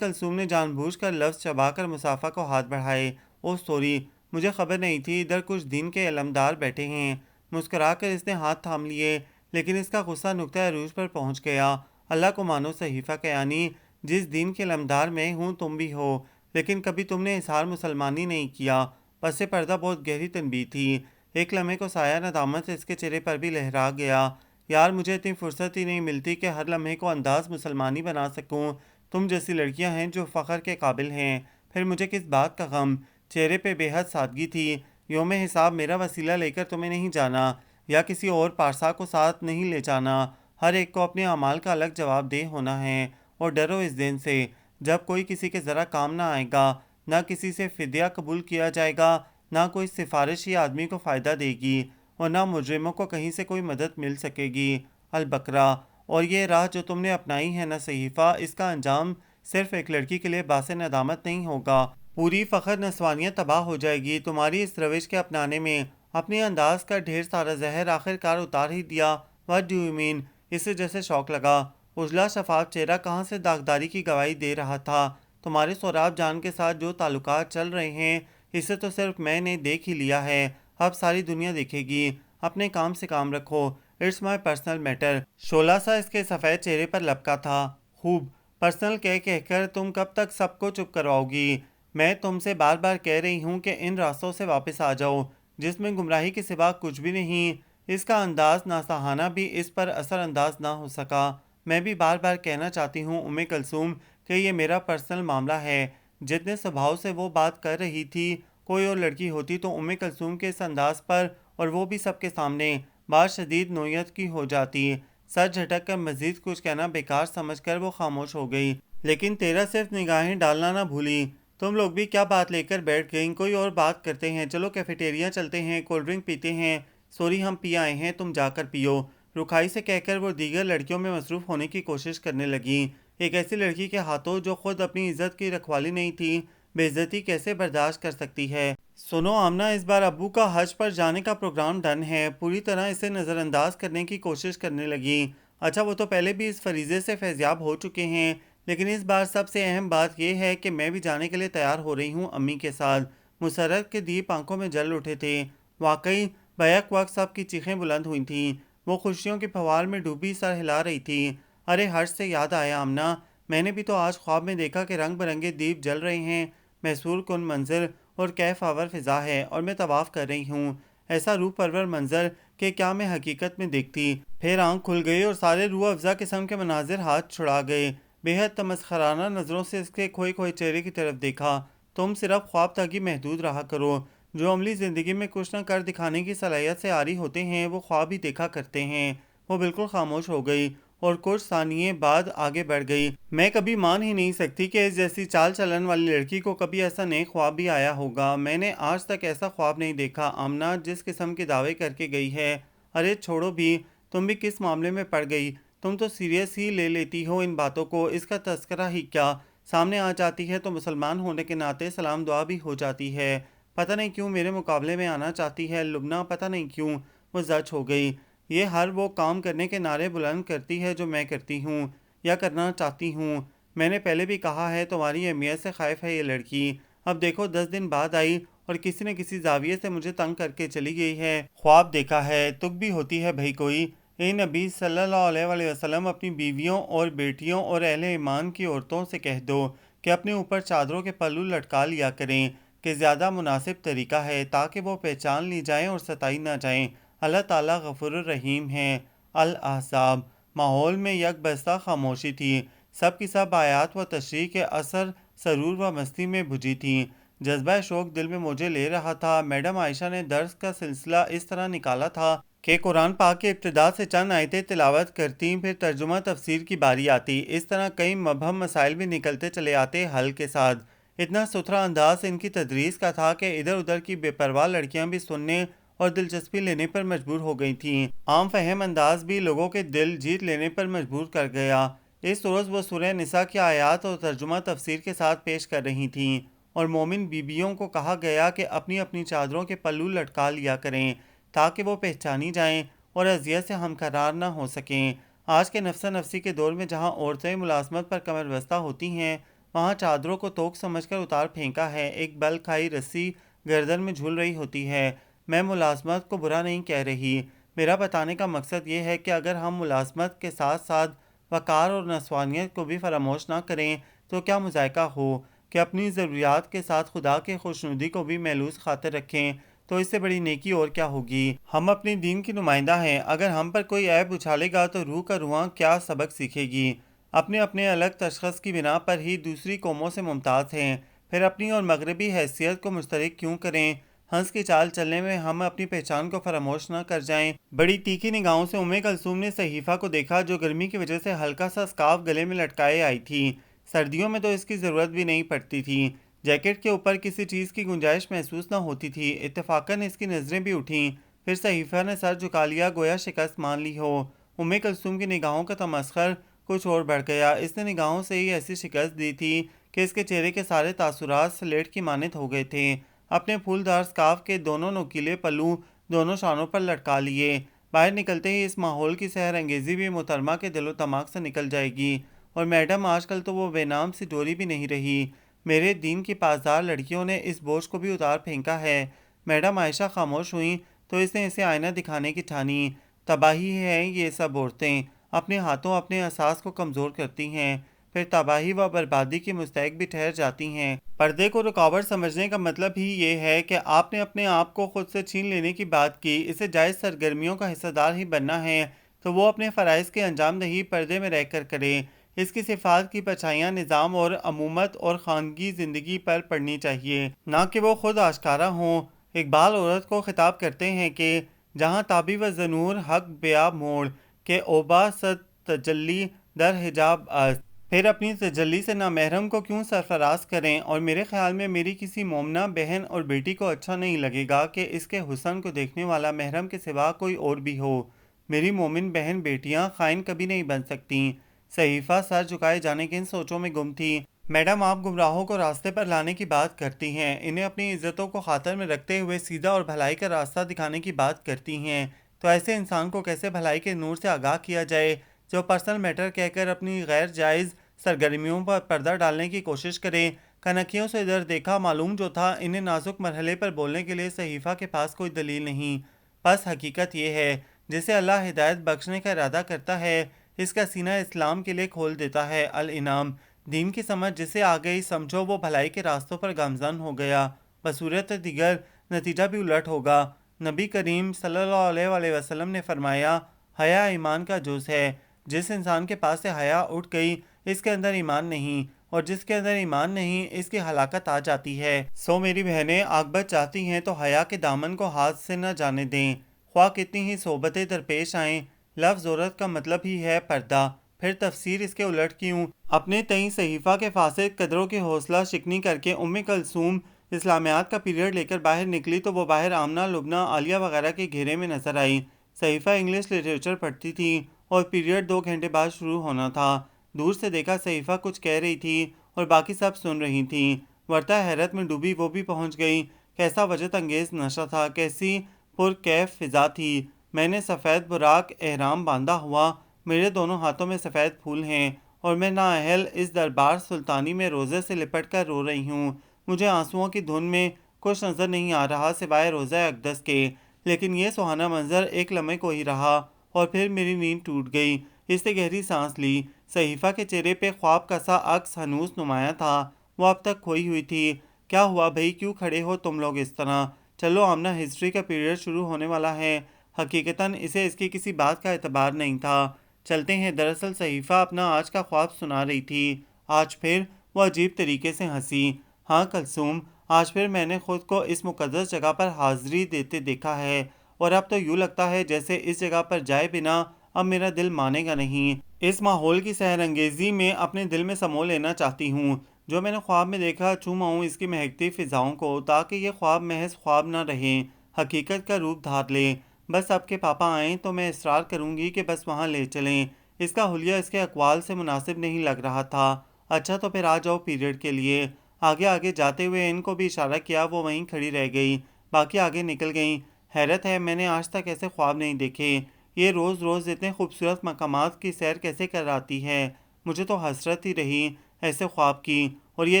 کلثوم نے جان بوجھ کر لفظ چبا کر مصافہ کو ہاتھ بڑھائے۔ او سوری، مجھے خبر نہیں تھی، ادھر کچھ دین کے علمدار بیٹھے ہیں۔ مسکرا کر اس نے ہاتھ تھام لیے، لیکن اس کا غصہ نقطہ عروج پر پہنچ گیا۔ اللہ کو مانو صحیفہ کہ یعنی جس دین کے علمدار میں ہوں تم بھی ہو، لیکن کبھی تم نے اظہار مسلمانی نہیں کیا۔ پس پردہ بہت گہری تنبیہ تھی۔ ایک لمحے کو سایہ ندامت اس کے چہرے پر بھی لہرا گیا۔ یار مجھے اتنی فرصت ہی نہیں ملتی کہ ہر لمحے کو انداز مسلمانی بنا سکوں۔ تم جیسی لڑکیاں ہیں جو فخر کے قابل ہیں، پھر مجھے کس بات کا غم۔ چہرے پہ بے حد سادگی تھی۔ یوم حساب میرا وسیلہ لے کر تمہیں نہیں جانا، یا کسی اور پارسا کو ساتھ نہیں لے جانا۔ ہر ایک کو اپنے اعمال کا الگ جواب دہ ہونا ہے، اور ڈرو اس دن سے جب کوئی کسی کے ذرا کام نہ آئے گا، نہ کسی سے فدیہ قبول کیا جائے گا، نہ کوئی سفارش ہی آدمی کو فائدہ دے گی، اور نہ مجرموں کو کہیں سے کوئی مدد مل سکے گی۔ البقرہ۔ اور یہ راہ جو تم نے اپنائی ہے نا صحیفہ، اس کا انجام صرف ایک لڑکی کے لیے باعث ندامت نہیں ہوگا، پوری فخر نسوانیت تباہ ہو جائے گی تمہاری اس روش کے اپنانے میں۔ اپنے انداز کا ڈھیر سارا زہر آخر کار اتار ہی دیا۔ What do you mean؟ اسے جیسے شوق لگا۔ اجلا شفاف چہرہ کہاں سے داغداری کی گواہی دے رہا تھا۔ تمہارے سوراب جان کے ساتھ جو تعلقات چل رہے ہیں اسے تو صرف میں نے دیکھ ہی لیا ہے، اب ساری دنیا دیکھے گی۔ اپنے کام سے کام رکھو، اٹس مائی پرسنل میٹر۔ شعلہ سا اس کے سفید چہرے پر لپکا تھا۔ خوب، پرسنل کہہ کر تم کب تک سب کو چپ کرواؤ گی؟ میں تم سے بار بار کہہ رہی ہوں کہ ان راستوں سے واپس آ جاؤ جس میں گمراہی کے سوا کچھ بھی نہیں۔ اس کا انداز ناصحانہ بھی اس پر اثر انداز نہ ہو سکا۔ میں بھی بار بار کہنا چاہتی ہوں کلثوم کہ یہ میرا پرسنل معاملہ ہے۔ جتنے سبھاؤ سے وہ بات کر رہی تھی، کوئی اور لڑکی ہوتی تو کلثوم کے اس انداز پر، اور وہ بھی سب کے سامنے، بات شدید نوعیت کی ہو جاتی۔ سر جھٹک کر مزید کچھ کہنا بیکار سمجھ کر وہ خاموش ہو گئی، لیکن تیرا صرف نگاہیں ڈالنا نہ بھولی۔ تم لوگ بھی کیا بات لے کر بیٹھ گئیں؟ کوئی اور بات کرتے ہیں، چلو کیفیٹیریا چلتے ہیں، کولڈ ڈرنک پیتے ہیں۔ سوری ہم پی آئے ہیں، تم جا کر پیو، رکھائی سے کہہ کر وہ دیگر لڑکیوں میں مصروف ہونے کی کوشش کرنے لگیں۔ ایک ایسی لڑکی کے ہاتھوں جو خود اپنی عزت کی رکھوالی نہیں تھی، بے عزتی کیسے برداشت کر سکتی ہے؟ سنو آمنہ، اس بار ابو کا حج پر جانے کا پروگرام ڈن ہے۔ پوری طرح اسے نظر انداز کرنے کی کوشش کرنے لگیں۔ اچھا، وہ تو پہلے بھی اس فریضے سے فیضیاب ہو چکے ہیں، لیکن اس بار سب سے اہم بات یہ ہے کہ میں بھی جانے کے لیے تیار ہو رہی ہوں امی کے ساتھ۔ مسرت کے دیپ آنکھوں میں جل اٹھے تھے۔ واقعی بیک وقت سب کی چیخیں بلند ہوئی تھیں۔ وہ خوشیوں کی پھوار میں ڈوبی سر ہلا رہی تھی۔ ارے حج سے یاد آیا آمنہ، میں نے بھی تو آج خواب میں دیکھا کہ رنگ برنگے دیپ جل رہے ہیں، محصور کن منظر اور کیف آور فضا ہے، اور میں طواف کر رہی ہوں۔ ایسا روح پرور منظر کہ کیا میں حقیقت میں دیکھتی۔ پھر آنکھ کھل گئی اور سارے روح افزا قسم کے مناظر ہاتھ چھڑا گئے۔ بے حد تمسخرانہ نظروں سے اس کے کھوئے کھوئے چہرے کی طرف دیکھا۔ تم صرف خواب تک ہی محدود رہا کرو۔ جو عملی زندگی میں کچھ نہ کر دکھانے کی صلاحیت سے عاری ہوتے ہیں وہ خواب ہی دیکھا کرتے ہیں۔ وہ بالکل خاموش ہو گئی اور کچھ ثانیے بعد آگے بڑھ گئی۔ میں کبھی مان ہی نہیں سکتی کہ اس جیسی چال چلن والی لڑکی کو کبھی ایسا نیک خواب بھی آیا ہوگا۔ میں نے آج تک ایسا خواب نہیں دیکھا۔ آمنہ جس قسم کے دعوے کر کے گئی ہے۔ ارے چھوڑو بھی، تم بھی کس معاملے میں پڑ گئی؟ تم تو سیریس ہی لے لیتی ہو ان باتوں کو، اس کا تذکرہ ہی کیا؟ سامنے آ جاتی ہے تو مسلمان ہونے کے ناطے سلام دعا بھی ہو جاتی ہے۔ پتہ نہیں کیوں میرے مقابلے میں آنا چاہتی ہے لبنہ، پتہ نہیں کیوں۔ وہ زچ ہو گئی۔ یہ ہر وہ کام کرنے کے نعرے بلند کرتی ہے جو میں کرتی ہوں۔ یا کرنا چاہتی ہوں۔ میں نے پہلے بھی کہا ہے تمہاری اہمیت سے خائف ہے یہ لڑکی، اب دیکھو 10 دن بعد آئی اور کسی نہ کسی زاویے سے مجھے تنگ کر کے چلی گئی ہے۔ خواب دیکھا ہے، تک بھی ہوتی ہے بھائی کوئی۔ اے نبی صلی اللہ علیہ وسلم، اپنی بیویوں اور بیٹیوں اور اہل ایمان کی عورتوں سے کہہ دو کہ اپنے اوپر چادروں کے پلو لٹکا لیا کریں، کہ زیادہ مناسب طریقہ ہے تاکہ وہ پہچان لی جائیں اور ستائی نہ جائیں۔ اللہ تعالیٰ غفور الرحیم ہے۔ الاحزاب۔ ماحول میں یک بستہ خاموشی تھی، سب کی سب آیات و تشریح کے اثر سرور و مستی میں بجھی تھیں۔ جذبہ شوق دل میں مجھے لے رہا تھا۔ میڈم عائشہ نے درس کا سلسلہ اس طرح نکالا تھا کہ قرآن پاک کے ابتدا سے چند آیتیں تلاوت کرتیں، پھر ترجمہ تفسیر کی باری آتی۔ اس طرح کئی مبہم مسائل بھی نکلتے چلے آتے حل کے ساتھ۔ اتنا ستھرا انداز ان کی تدریس کا تھا کہ ادھر ادھر کی بے پرواہ لڑکیاں بھی سننے اور دلچسپی لینے پر مجبور ہو گئی تھیں۔ عام فہم انداز بھی لوگوں کے دل جیت لینے پر مجبور کر گیا۔ اس روز وہ سورہ نساء کی آیات اور ترجمہ تفسیر کے ساتھ پیش کر رہی تھیں، اور مومن بیویوں کو کہا گیا کہ اپنی اپنی چادروں کے پلو لٹکا لیا کریں تاکہ وہ پہچانی جائیں اور اذیت سے ہمکنار نہ ہو سکیں۔ آج کے نفسا نفسی کے دور میں جہاں عورتیں ملازمت پر کمر بستہ ہوتی ہیں، وہاں چادروں کو توق سمجھ کر اتار پھینکا ہے۔ ایک بل کھائی رسی گردن میں جھول رہی ہوتی ہے۔ میں ملازمت کو برا نہیں کہہ رہی، میرا بتانے کا مقصد یہ ہے کہ اگر ہم ملازمت کے ساتھ ساتھ وقار اور نسوانیت کو بھی فراموش نہ کریں تو کیا مذائقہ ہو، کہ اپنی ضروریات کے ساتھ خدا کی خوشنودی کو بھی محلوظ خاطر رکھیں تو اس سے بڑی نیکی اور کیا ہوگی۔ ہم اپنے دین کی نمائندہ ہیں، اگر ہم پر کوئی عیب اچھالے گا تو روح کا رواں کیا سبق سیکھے گی۔ اپنے اپنے الگ تشخص کی بنا پر ہی دوسری قوموں سے ممتاز ہیں، پھر اپنی اور مغربی حیثیت کو مشترک کیوں کریں۔ ہنس کی چال چلنے میں ہم اپنی پہچان کو فراموش نہ کر جائیں۔ بڑی تیکھی نگاہوں سے کلثوم نے صحیفہ کو دیکھا جو گرمی کی وجہ سے ہلکا سا اسکارف گلے میں لٹکائے آئی تھی۔ سردیوں میں تو اس کی ضرورت بھی نہیں پڑتی تھی، جیکٹ کے اوپر کسی چیز کی گنجائش محسوس نہ ہوتی تھی۔ اتفاقاً اس کی نظریں بھی اٹھیں، پھر صحیفہ نے سر جھکا لیا گویا شکست مان لی ہو۔ کلثوم کی نگاہوں کا تمسخر کچھ اور بڑھ گیا۔ اس نے نگاہوں سے ہی ایسی شکست دی تھی کہ اس کے چہرے کے سارے تاثرات سلیٹ کی مانند ہو گئے تھے۔ اپنے پھولدار اسکارف کے دونوں نوکیلے پلو دونوں شانوں پر لٹکا لیے۔ باہر نکلتے ہی اس ماحول کی سحر انگیزی بھی محترمہ کے دل و دماغ سے نکل جائے گی، اور میڈم آج کل تو وہ بے نام سی ڈوری بھی نہیں رہی۔ میرے دین کی پاسدار لڑکیوں نے اس بوجھ کو بھی اتار پھینکا ہے۔ میڈم عائشہ خاموش ہوئیں تو اس نے اسے آئینہ دکھانے کی ٹھانی۔ تباہی ہے یہ سب عورتیں، اپنے ہاتھوں اپنے احساس کو کمزور کرتی ہیں، پھر تباہی و بربادی کی مستحق بھی ٹھہر جاتی ہیں۔ پردے کو رکاوٹ سمجھنے کا مطلب ہی یہ ہے کہ آپ نے اپنے آپ کو خود سے چھین لینے کی بات کی۔ اسے جائز سرگرمیوں کا حصہ دار ہی بننا ہے تو وہ اپنے فرائض کی انجام دہی پردے میں رہ کر کرے۔ اس کی صفات کی پرچھائیاں نظام اور عمومت اور خانگی زندگی پر پڑنی چاہیے، نہ کہ وہ خود آشکارا ہوں۔ اقبال عورت کو خطاب کرتے ہیں کہ جہاں تابی و زنور حق بیاب موڑ کہ اوبا ست تجلی در حجاب است، پھر اپنی تجلی سے نامحرم کو کیوں سرفراز کریں۔ اور میرے خیال میں میری کسی مومنہ بہن اور بیٹی کو اچھا نہیں لگے گا کہ اس کے حسن کو دیکھنے والا محرم کے سوا کوئی اور بھی ہو۔ میری مومن بہن بیٹیاں خائن کبھی نہیں بن سکتیں۔ صحیفہ سر جھکائے جانے کی ان سوچوں میں گم تھی۔ میڈم آپ گمراہوں کو راستے پر لانے کی بات کرتی ہیں، انہیں اپنی عزتوں کو خاطر میں رکھتے ہوئے سیدھا اور بھلائی کا راستہ دکھانے کی بات کرتی ہیں، تو ایسے انسان کو کیسے بھلائی کے نور سے آگاہ کیا جائے جو پرسنل میٹر کہہ کر اپنی غیر جائز سرگرمیوں پر پردہ ڈالنے کی کوشش کرے۔ کنکھیوں سے ادھر دیکھا معلوم جو تھا انہیں نازک مرحلے پر بولنے کے لیے صحیفہ کے پاس کوئی دلیل نہیں۔ بس حقیقت یہ ہے، جسے اللہ ہدایت بخشنے کا ارادہ کرتا ہے اس کا سینہ اسلام کے لیے کھول دیتا ہے۔ الانعام۔ دین کی سمجھ جسے آ گئی، سمجھو وہ بھلائی کے راستوں پر گامزن ہو گیا، بصورت دیگر نتیجہ بھی الٹ ہوگا۔ نبی کریم صلی اللہ علیہ وسلم نے فرمایا، حیا ایمان کا جز ہے۔ جس انسان کے پاس سے حیا اٹھ گئی اس کے اندر ایمان نہیں، اور جس کے اندر ایمان نہیں اس کی ہلاکت آ جاتی ہے۔ سو میری بہنیں عاقبت چاہتی ہیں تو حیا کے دامن کو ہاتھ سے نہ جانے دیں، خواہ کتنی ہی صحبتیں درپیش آئیں۔ لفظ عورت کا مطلب ہی ہے پردہ، پھر تفسیر اس کے الٹ کیوں؟ اپنے تئیں صحیفہ کے فاسد قدروں کی حوصلہ شکنی کر کے کلثوم اسلامیات کا پیریڈ لے کر باہر نکلی تو وہ باہر آمنہ، لبنہ، عالیہ وغیرہ کے گھیرے میں نظر آئی۔ صحیفہ انگلش لٹریچر پڑھتی تھی اور پیریڈ 2 گھنٹے بعد شروع ہونا تھا۔ دور سے دیکھا صحیفہ کچھ کہہ رہی تھی اور باقی سب سن رہی تھیں۔ ورطہ حیرت میں ڈوبی وہ بھی پہنچ گئی۔ کیسا وجد انگیز نشہ تھا، کیسی پرکیف فضا تھی۔ میں نے سفید براق احرام باندھا ہوا، میرے دونوں ہاتھوں میں سفید پھول ہیں اور میں نااہل اس دربار سلطانی میں روزے سے لپٹ کر رو رہی ہوں۔ مجھے آنسوؤں کی دھن میں کچھ نظر نہیں آ رہا سوائے روزہ اقدس کے، لیکن یہ سہانا منظر ایک لمحے کو ہی رہا اور پھر میری نیند ٹوٹ گئی۔ اس نے گہری سانس لی۔ صحیفہ کے چہرے پہ خواب کا سا عکس ہنوز نمایاں تھا، وہ اب تک کھوئی ہوئی تھی۔ کیا ہوا بھائی، کیوں کھڑے ہو تم لوگ اس طرح؟ چلو آمنہ، ہسٹری کا پیریڈ شروع ہونے والا ہے۔ حقیقتاً اسے اس کی کسی بات کا اعتبار نہیں تھا۔ چلتے ہیں۔ دراصل صحیفہ اپنا آج کا خواب سنا رہی تھی۔ آج پھر وہ عجیب طریقے سے ہنسی۔ ہاں کلثوم، آج پھر میں نے خود کو اس مقدس جگہ پر حاضری دیتے دیکھا ہے، اور اب تو یوں لگتا ہے جیسے اس جگہ پر جائے بنا اب میرا دل مانے گا نہیں۔ اس ماحول کی سحر انگیزی میں اپنے دل میں سمو لینا چاہتی ہوں۔ جو میں نے خواب میں دیکھا، چوماؤں اس کی مہکتی فضاؤں کو، تاکہ یہ خواب محض خواب نہ رہے، حقیقت کا روپ دھار لے۔ بس اب کے پاپا آئیں تو میں اصرار کروں گی کہ بس وہاں لے چلیں۔ اس کا حلیہ اس کے اقوال سے مناسب نہیں لگ رہا تھا۔ اچھا تو پھر آ جاؤ پیریڈ کے لیے۔ آگے آگے جاتے ہوئے ان کو بھی اشارہ کیا، وہ وہیں کھڑی رہ گئی، باقی آگے نکل گئیں۔ حیرت ہے، میں نے آج تک ایسے خواب نہیں دیکھے۔ یہ روز روز اتنے خوبصورت مقامات کی سیر کیسے کر آتی ہے؟ مجھے تو حسرت ہی رہی ایسے خواب کی، اور یہ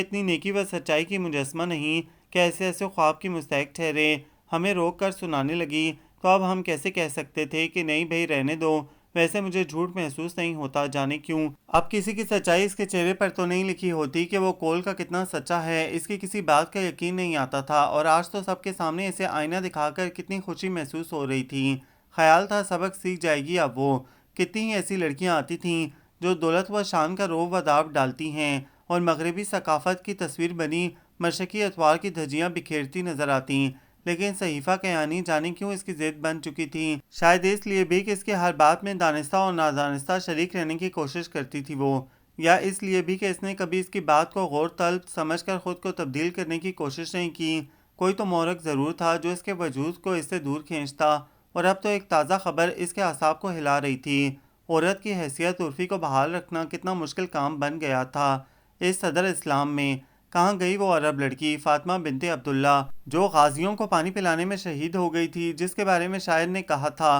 اتنی نیکی و سچائی کی مجسمہ نہیں کہ ایسے خواب کی مستحق ٹھہرے۔ ہمیں روک کر سنانے لگی تو اب ہم کیسے کہہ سکتے تھے کہ نہیں بھائی رہنے دو؟ ویسے مجھے جھوٹ محسوس نہیں ہوتا، جانے کیوں۔ اب کسی کی سچائی اس کے چہرے پر تو نہیں لکھی ہوتی کہ وہ کول کا کتنا سچا ہے۔ اس کی کسی بات کا یقین نہیں آتا تھا، اور آج تو سب کے سامنے اسے آئینہ دکھا کر کتنی خوشی محسوس ہو رہی تھی۔ خیال تھا سبق سیکھ جائے گی اب وہ۔ کتنی ہی ایسی لڑکیاں آتی تھیں جو دولت و شان کا روب و داب ڈالتی ہیں اور مغربی ثقافت کی تصویر بنی مشرقی اتوار کی دھجیاں بکھیرتی نظر آتیں، لیکن صحیفہ کیانی جانے کیوں اس کی ضد بن چکی تھی۔ شاید اس لیے بھی کہ اس کی ہر بات میں دانستہ اور نادانستہ شریک رہنے کی کوشش کرتی تھی وہ، یا اس لیے بھی کہ اس نے کبھی اس کی بات کو غور طلب سمجھ کر خود کو تبدیل کرنے کی کوشش نہیں کی۔ کوئی تو محرک ضرور تھا جو اس کے وجود کو اس سے دور کھینچتا، اور اب تو ایک تازہ خبر اس کے اعصاب کو ہلا رہی تھی۔ عورت کی حیثیت عرفی کو بحال رکھنا کتنا مشکل کام بن گیا تھا اس صدر اسلام میں۔ کہاں گئی وہ عرب لڑکی فاطمہ بنت عبداللہ جو غازیوں کو پانی پلانے میں شہید ہو گئی تھی، جس کے بارے میں شاعر نے کہا تھا،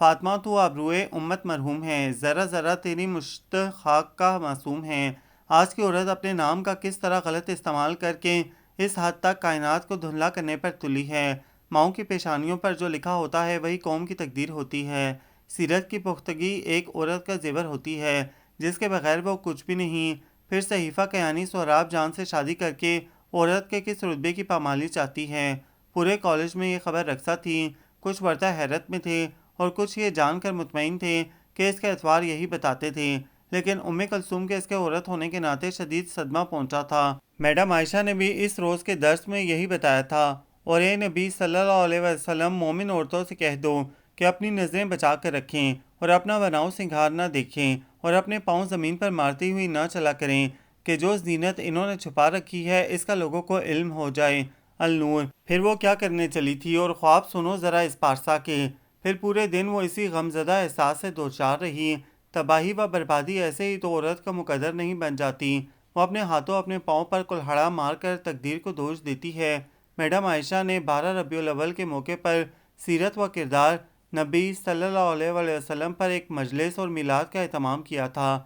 فاطمہ تو آبروئے امت مرحوم ہے، ذرہ ذرہ تیری مشت خاک کا معصوم ہے۔ آج کی عورت اپنے نام کا کس طرح غلط استعمال کر کے اس حد تک کائنات کو دھندلا کرنے پر تلی ہے۔ ماؤں کی پیشانیوں پر جو لکھا ہوتا ہے وہی قوم کی تقدیر ہوتی ہے۔ سیرت کی پختگی ایک عورت کا زیور ہوتی ہے جس کے بغیر وہ کچھ بھی نہیں۔ پھر صحیفہ کیانی سہراب جان سے شادی کر کے عورت کے کس رتبے کی پامالی چاہتی ہے؟ پورے کالج میں یہ خبر رقصہ تھی۔ کچھ ورثہ حیرت میں تھے اور کچھ یہ جان کر مطمئن تھے کہ اس کے اتوار یہی بتاتے تھے، لیکن کلثوم کے اس کے عورت ہونے کے ناطے شدید صدمہ پہنچا تھا۔ میڈم عائشہ نے بھی اس روز کے درس میں یہی بتایا تھا، اور اے نبی صلی اللہ علیہ وسلم، مومن عورتوں سے کہہ دو کہ اپنی نظریں بچا کر رکھیں اور اپنا بناؤ سنگھار نہ دیکھیں، اور اپنے پاؤں زمین پر مارتی ہوئی نہ چلا کریں کہ جو زینت انہوں نے چھپا رکھی ہے اس کا لوگوں کو علم ہو جائے۔ النور۔ پھر وہ کیا کرنے چلی تھی، اور خواب سنو ذرا اس پارسا کے۔ پھر پورے دن وہ اسی غمزدہ احساس سے دوچار رہی۔ تباہی و بربادی ایسے ہی تو عورت کا مقدر نہیں بن جاتی، وہ اپنے ہاتھوں اپنے پاؤں پر کلہڑا مار کر تقدیر کو دوش دیتی ہے۔ میڈم عائشہ نے 12 ربیع الاول کے موقع پر سیرت و کردار نبی صلی اللہ علیہ وسلم پر ایک مجلس اور میلاد کا اہتمام کیا تھا۔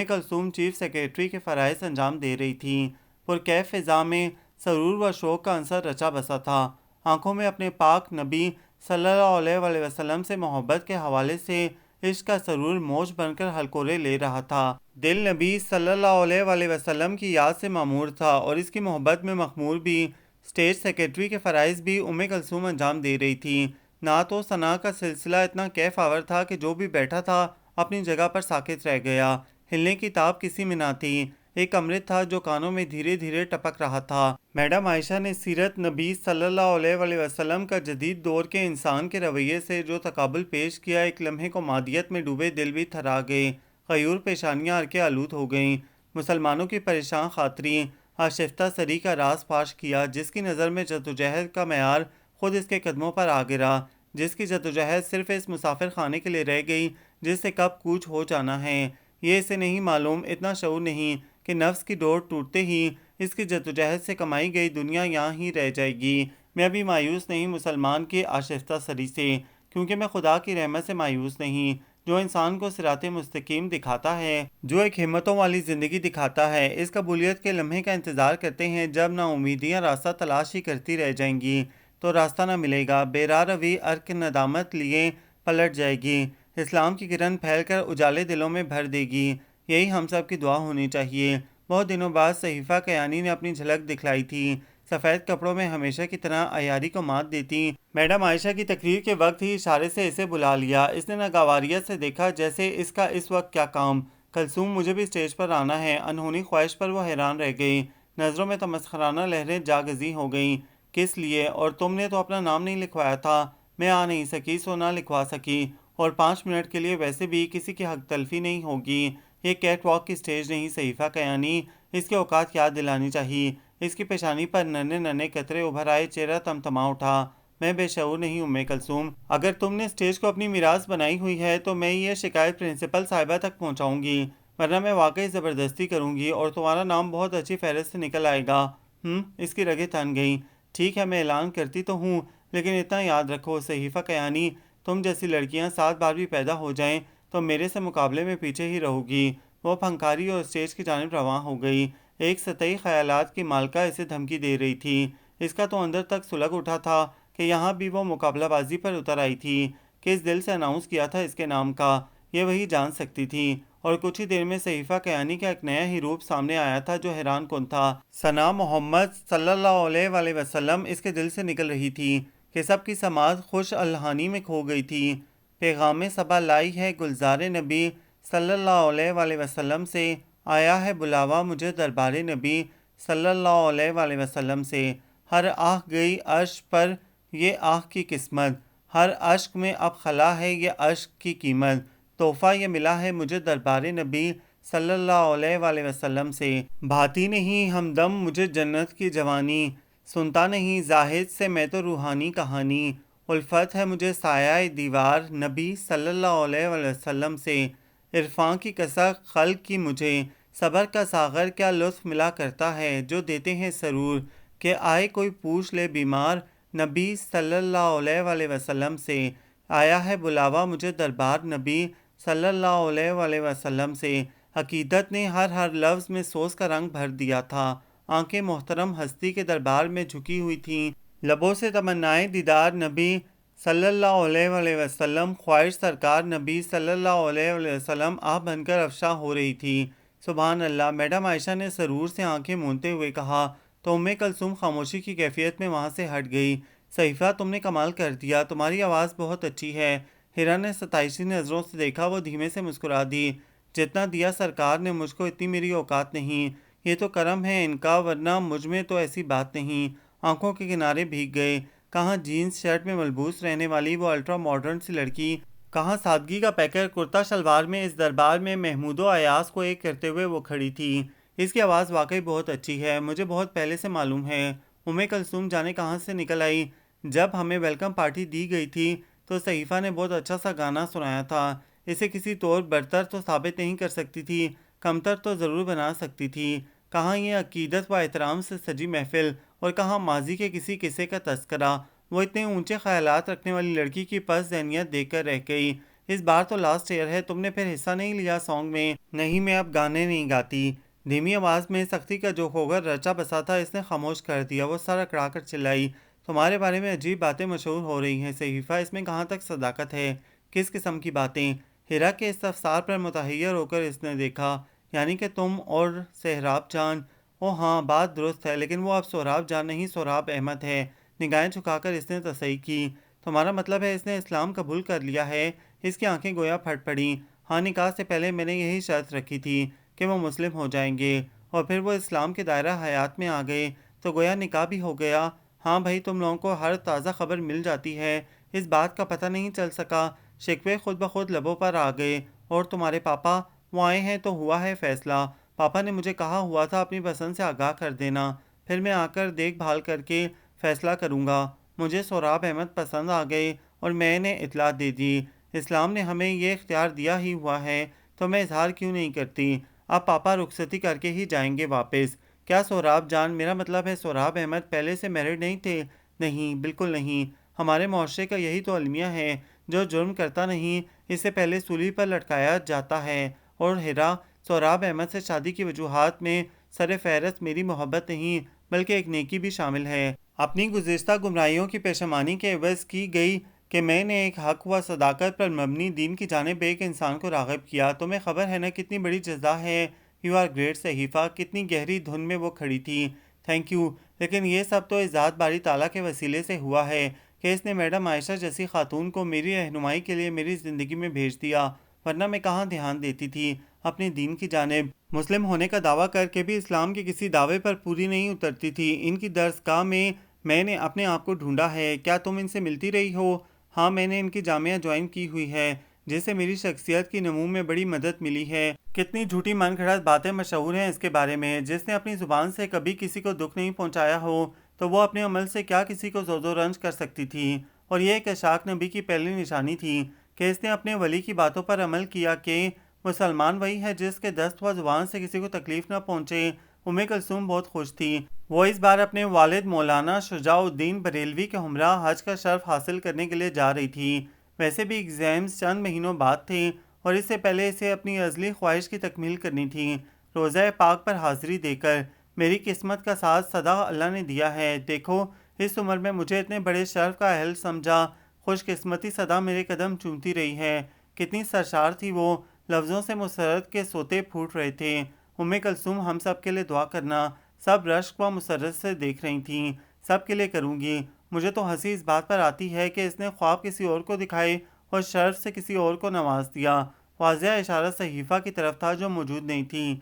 کلثوم چیف سیکریٹری کے فرائض انجام دے رہی تھیں۔ پرکیف فضا میں سرور و شوق کا عنصر رچا بسا تھا۔ آنکھوں میں اپنے پاک نبی صلی اللہ علیہ وسلم سے محبت کے حوالے سے عشق کا سرور موج بن کر ہلکورے لے رہا تھا۔ دل نبی صلی اللہ علیہ وسلم کی یاد سے معمور تھا اور اس کی محبت میں مخمور بھی۔ اسٹیٹ سیکریٹری کے فرائض بھی کلثوم انجام دے رہی تھی۔ نعت و ثنا کا سلسلہ اتنا کیف آور تھا کہ جو بھی بیٹھا تھا اپنی جگہ پر ساکت رہ گیا۔ ہلنے کی تاب کسی میں نہ تھی۔ ایک امرت تھا جو کانوں میں دھیرے دھیرے ٹپک رہا تھا۔ میڈم عائشہ نے سیرت نبی صلی اللہ علیہ وسلم کا جدید دور کے انسان کے رویے سے جو تقابل پیش کیا، ایک لمحے کو مادیت میں ڈوبے دل بھی تھرا گئے، غیور پیشانیاں عرقے آلود ہو گئیں۔ مسلمانوں کی پریشان خاطری آشفتہ سری کا راز فاش کیا، جس کی نظر میں جدوجہد کا معیار خود اس کے قدموں پر آ گرا، جس کی جدوجہد صرف اس مسافر خانے کے لیے رہ گئی جس سے کب کوچ ہو جانا ہے۔ یہ اسے نہیں معلوم، اتنا شعور نہیں کہ نفس کی ڈور ٹوٹتے ہی اس کی جدوجہد سے کمائی گئی دنیا یہاں ہی رہ جائے گی۔ میں ابھی مایوس نہیں مسلمان کی آشفتہ سری سے، کیونکہ میں خدا کی رحمت سے مایوس نہیں۔ جو انسان کو صراط مستقیم دکھاتا ہے، جو ایک ہمتوں والی زندگی دکھاتا ہے۔ اس قبولیت کے لمحے کا انتظار کرتے ہیں جب نا امیدیاں راستہ تلاش ہی کرتی رہ جائیں گی تو راستہ نہ ملے گا، بے راہ روی ارک ندامت لیے پلٹ جائے گی، اسلام کی کرن پھیل کر اجالے دلوں میں بھر دے گی۔ یہی ہم سب کی دعا ہونی چاہیے۔ بہت دنوں بعد صحیفہ کیانی نے اپنی جھلک دکھلائی تھی، سفید کپڑوں میں ہمیشہ کی طرح عیاری کو مات دیتی۔ میڈم عائشہ کی تقریر کے وقت ہی اشارے سے اسے بلا لیا۔ اس نے ناگواریت سے دیکھا جیسے اس کا اس وقت کیا کام۔ کلثوم مجھے بھی اسٹیج پر آنا ہے۔ انہونی خواہش پر وہ حیران رہ گئی، نظروں میں تمسخرانہ لہریں جاگزی ہو گئیں۔ کس لیے؟ اور تم نے تو اپنا نام نہیں لکھوایا تھا۔ میں آ نہیں سکی سو نہ لکھوا سکی، اور 5 منٹ کے لیے ویسے بھی کسی کی حق تلفی نہیں ہوگی۔ یہ کیٹ واک کی اسٹیج نہیں صحیفہ کیانی، اس کے اوقات یاد دلانی چاہیے۔ اس کی پیشانی پر ننھے ننھے قطرے ابھر آئے، چہرہ تمتما اٹھا۔ میں بے شعور نہیں کلثوم، اگر تم نے اسٹیج کو اپنی میراث بنائی ہوئی ہے تو میں یہ شکایت پرنسپل صاحبہ تک پہنچاؤں گی، ورنہ میں واقعی زبردستی کروں گی اور تمہارا نام بہت اچھی فہرست سے نکل آئے گا۔ اس کی رگیں تن گئیں۔ ٹھیک ہے، میں اعلان کرتی تو ہوں، لیکن اتنا یاد رکھو صحیفہ کیانی، تم جیسی لڑکیاں 7 بار بھی پیدا ہو جائیں تو میرے سے مقابلے میں پیچھے ہی رہو گی۔ وہ پھنکاری اور اسٹیج کی جانب رواں ہو گئی۔ ایک سطحی خیالات کی مالکہ اسے دھمکی دے رہی تھی۔ اس کا تو اندر تک سلگ اٹھا تھا کہ یہاں بھی وہ مقابلہ بازی پر اتر آئی تھی۔ کس دل سے اناؤنس کیا تھا اس کے نام کا، یہ وہی جان سکتی تھی۔ اور کچھ ہی دیر میں صحیفہ کیانی کا ایک نیا ہی روپ سامنے آیا تھا جو حیران کن تھا۔ ثنا محمد صلی اللہ علیہ وآلہ وسلم اس کے دل سے نکل رہی تھی کہ سب کی سماعت خوش الحانی میں کھو گئی تھی۔ پیغام صبا لائی ہے گلزار نبی صلی اللہ علیہ وآلہ وسلم سے، آیا ہے بلاوا مجھے دربار نبی صلی اللہ علیہ وآلہ وسلم سے۔ ہر آہ گئی عرش پر یہ آہ کی قسمت، ہر اشک میں اب خلا ہے یہ اشک کی قیمت۔ تحفہ یہ ملا ہے مجھے دربار نبی صلی اللہ علیہ وآلہ وسلم سے۔ بھاتی نہیں ہمدم مجھے جنت کی جوانی، سنتا نہیں زاہد سے میں تو روحانی کہانی۔ الفت ہے مجھے سایہ دیوار نبی صلی اللہ علیہ وآلہ وسلم سے۔ عرفاں کی کثرت خلق کی مجھے، صبر کا ساغر کیا لطف ملا کرتا ہے جو دیتے ہیں سرور، کہ آئے کوئی پوچھ لے بیمار نبی صلی اللہ علیہ وآلہ وسلم سے۔ آیا ہے بلاوا مجھے دربار نبی صلی اللہ علیہ وآلہ وسلم سے۔ عقیدت نے ہر ہر لفظ میں سوز کا رنگ بھر دیا تھا۔ آنکھیں محترم ہستی کے دربار میں جھکی ہوئی تھیں، لبوں سے تمنائیں دیدار نبی صلی اللہ علیہ وآلہ وسلم، خواہش سرکار نبی صلی اللہ علیہ وآلہ وسلم آہ بن کر افشاں ہو رہی تھی۔ سبحان اللہ، میڈم عائشہ نے سرور سے آنکھیں مونتے ہوئے کہا تو کلثوم خاموشی کی کیفیت میں وہاں سے ہٹ گئی۔ صحیفہ تم نے کمال کر دیا، تمہاری آواز بہت اچھی ہے۔ ہیرا نے ستائشی نظروں سے دیکھا، وہ دھیمے سے مسکرا دی۔ جتنا دیا سرکار نے مجھ کو اتنی میری اوقات نہیں، یہ تو کرم ہے ان کا، ورنہ مجھ میں تو ایسی بات نہیں۔ آنکھوں کے کنارے بھیگ گئے۔ کہاں جینز شرٹ میں ملبوس رہنے والی وہ الٹرا ماڈرن سی لڑکی، کہاں سادگی کا پیکر کرتا شلوار میں اس دربار میں محمود و ایاز کو ایک کرتے ہوئے وہ کھڑی تھی۔ اس کی آواز واقعی بہت اچھی ہے، مجھے بہت پہلے سے معلوم ہے۔ کلثوم جانے کہاں سے نکل آئی۔ جب ہمیں ویلکم پارٹی دی گئی تھی تو صحیفہ نے بہت اچھا سا گانا سنایا تھا۔ اسے کسی طور برتر تو ثابت نہیں کر سکتی تھی، کمتر تو ضرور بنا سکتی تھی۔ کہاں یہ عقیدت و احترام سے سجی محفل، اور کہاں ماضی کے کسی قصے کا تذکرہ۔ وہ اتنے اونچے خیالات رکھنے والی لڑکی کی پس ذہنیت دیکھ کر رہ گئی۔ اس بار تو لاسٹ ایئر ہے، تم نے پھر حصہ نہیں لیا سانگ میں؟ نہیں، میں اب گانے نہیں گاتی۔ دھیمی آواز میں سختی کا جو ہوگر رچا بسا تھا اس نے خاموش کر دیا۔ وہ سر اکڑا کر چلائی، تمہارے بارے میں عجیب باتیں مشہور ہو رہی ہیں صحیفہ، اس میں کہاں تک صداقت ہے؟ کس قسم کی باتیں؟ ہیرا کے استفسار پر متحیر ہو کر اس نے دیکھا، یعنی کہ تم اور سہراب جان؟ او ہاں، بات درست ہے، لیکن وہ اب سہراب جان نہیں، سہراب احمد ہے۔ نگاہیں جھکا کر اس نے تصحیح کی، تمہارا مطلب ہے اس نے اسلام قبول کر لیا ہے؟ اس کی آنکھیں گویا پھٹ پڑیں۔ ہاں، نکاح سے پہلے میں نے یہی شرط رکھی تھی کہ وہ مسلم ہو جائیں گے، اور پھر وہ اسلام کے دائرہ حیات میں آ گئے تو گویا نکاح بھی ہو گیا۔ ہاں بھائی، تم لوگوں کو ہر تازہ خبر مل جاتی ہے، اس بات کا پتہ نہیں چل سکا۔ شکوے خود بخود لبوں پر آ گئے۔ اور تمہارے پاپا؟ وہ آئے ہیں تو ہوا ہے فیصلہ۔ پاپا نے مجھے کہا ہوا تھا اپنی پسند سے آگاہ کر دینا، پھر میں آ کر دیکھ بھال کر کے فیصلہ کروں گا۔ مجھے سہراب احمد پسند آ گئے اور میں نے اطلاع دے دی۔ اسلام نے ہمیں یہ اختیار دیا ہی ہوا ہے تو میں اظہار کیوں نہیں کرتی؟ اب پاپا رخصتی کر کے ہی جائیں گے واپس۔ کیا سہراب جان؟ میرا مطلب ہے سہراب احمد پہلے سے میرڈ نہیں تھے؟ نہیں، بالکل نہیں۔ ہمارے معاشرے کا یہی تو المیہ ہے، جو جرم کرتا نہیں اسے پہلے سولی پر لٹکایا جاتا ہے، اور ہیرا سہراب احمد سے شادی کی وجوہات میں سر فہرست میری محبت نہیں بلکہ ایک نیکی بھی شامل ہے۔ اپنی گزشتہ گمراہیوں کی پیشمانی کے عوض کی گئی کہ میں نے ایک حق و صداقت پر مبنی دین کی جانب ایک انسان کو راغب کیا۔ تمہیں خبر ہے نا کتنی بڑی جزا ہے؟ یو آر گریٹ صحیفہ، کتنی گہری دھن میں وہ کھڑی تھی۔ تھینک یو، لیکن یہ سب تو اس ذات باری تعالیٰ کے وسیلے سے ہوا ہے کہ اس نے میڈم عائشہ جیسی خاتون کو میری رہنمائی کے لیے میری زندگی میں بھیج دیا، ورنہ میں کہاں دھیان دیتی تھی اپنے دین کی جانب۔ مسلم ہونے کا دعویٰ کر کے بھی اسلام کے کسی دعوے پر پوری نہیں اترتی تھی۔ ان کی درسگاہ میں نے اپنے آپ کو ڈھونڈا ہے۔ کیا تم ان سے ملتی رہی ہو؟ ہاں، میں نے ان کی جامعہ جوائن کی ہوئی ہے، جس سے میری شخصیت کی نمو میں بڑی مدد ملی ہے۔ کتنی جھوٹی من گھڑت باتیں مشہور ہیں اس کے بارے میں۔ جس نے اپنی زبان سے کبھی کسی کو دکھ نہیں پہنچایا ہو تو وہ اپنے عمل سے کیا کسی کو زود و رنج کر سکتی تھی؟ اور یہ ایک اشاق نبی کی پہلی نشانی تھی کہ اس نے اپنے ولی کی باتوں پر عمل کیا کہ مسلمان وہی ہے جس کے دست و زبان سے کسی کو تکلیف نہ پہنچے۔ کلثوم بہت خوش تھی۔ وہ اس بار اپنے والد مولانا شجاع الدین بریلوی کے ہمراہ حج کا شرف حاصل کرنے کے لیے جا رہی تھی۔ ویسے بھی ایگزامز چند مہینوں بعد تھے اور اس سے پہلے اسے اپنی ازلی خواہش کی تکمیل کرنی تھی، روضہ پاک پر حاضری دے کر۔ میری قسمت کا ساتھ صدا اللہ نے دیا ہے۔ دیکھو، اس عمر میں مجھے اتنے بڑے شرف کا اہل سمجھا۔ خوش قسمتی صدا میرے قدم چومتی رہی ہے۔ کتنی سرشار تھی وہ، لفظوں سے مسرت کے سوتے پھوٹ رہے تھے۔ کلثوم، ہم سب کے لیے دعا کرنا۔ سب رشک و مسرت سے دیکھ رہی تھیں۔ سب کے لیے کروں گی۔ مجھے تو ہنسی اس بات پر آتی ہے کہ اس نے خواب کسی اور کو دکھائے اور شرف سے کسی اور کو نواز دیا۔ واضح اشارہ صحیفہ کی طرف تھا جو موجود نہیں تھی۔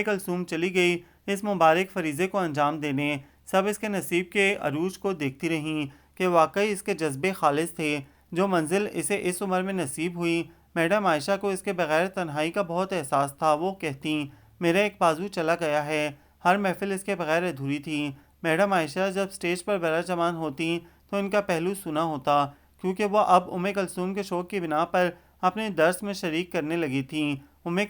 کلثوم چلی گئی اس مبارک فریضے کو انجام دینے۔ سب اس کے نصیب کے عروج کو دیکھتی رہیں کہ واقعی اس کے جذبے خالص تھے۔ جو منزل اسے اس عمر میں نصیب ہوئی، میڈم عائشہ کو اس کے بغیر تنہائی کا بہت احساس تھا۔ وہ کہتیں، میرا ایک بازو چلا گیا ہے۔ ہر محفل اس کے بغیر ادھوری تھی۔ میڈم عائشہ جب سٹیج پر براجمان ہوتی تو ان کا پہلو سنا ہوتا، کیونکہ وہ اب کلثوم کے شوق کی بنا پر اپنے درس میں شریک کرنے لگی تھیں۔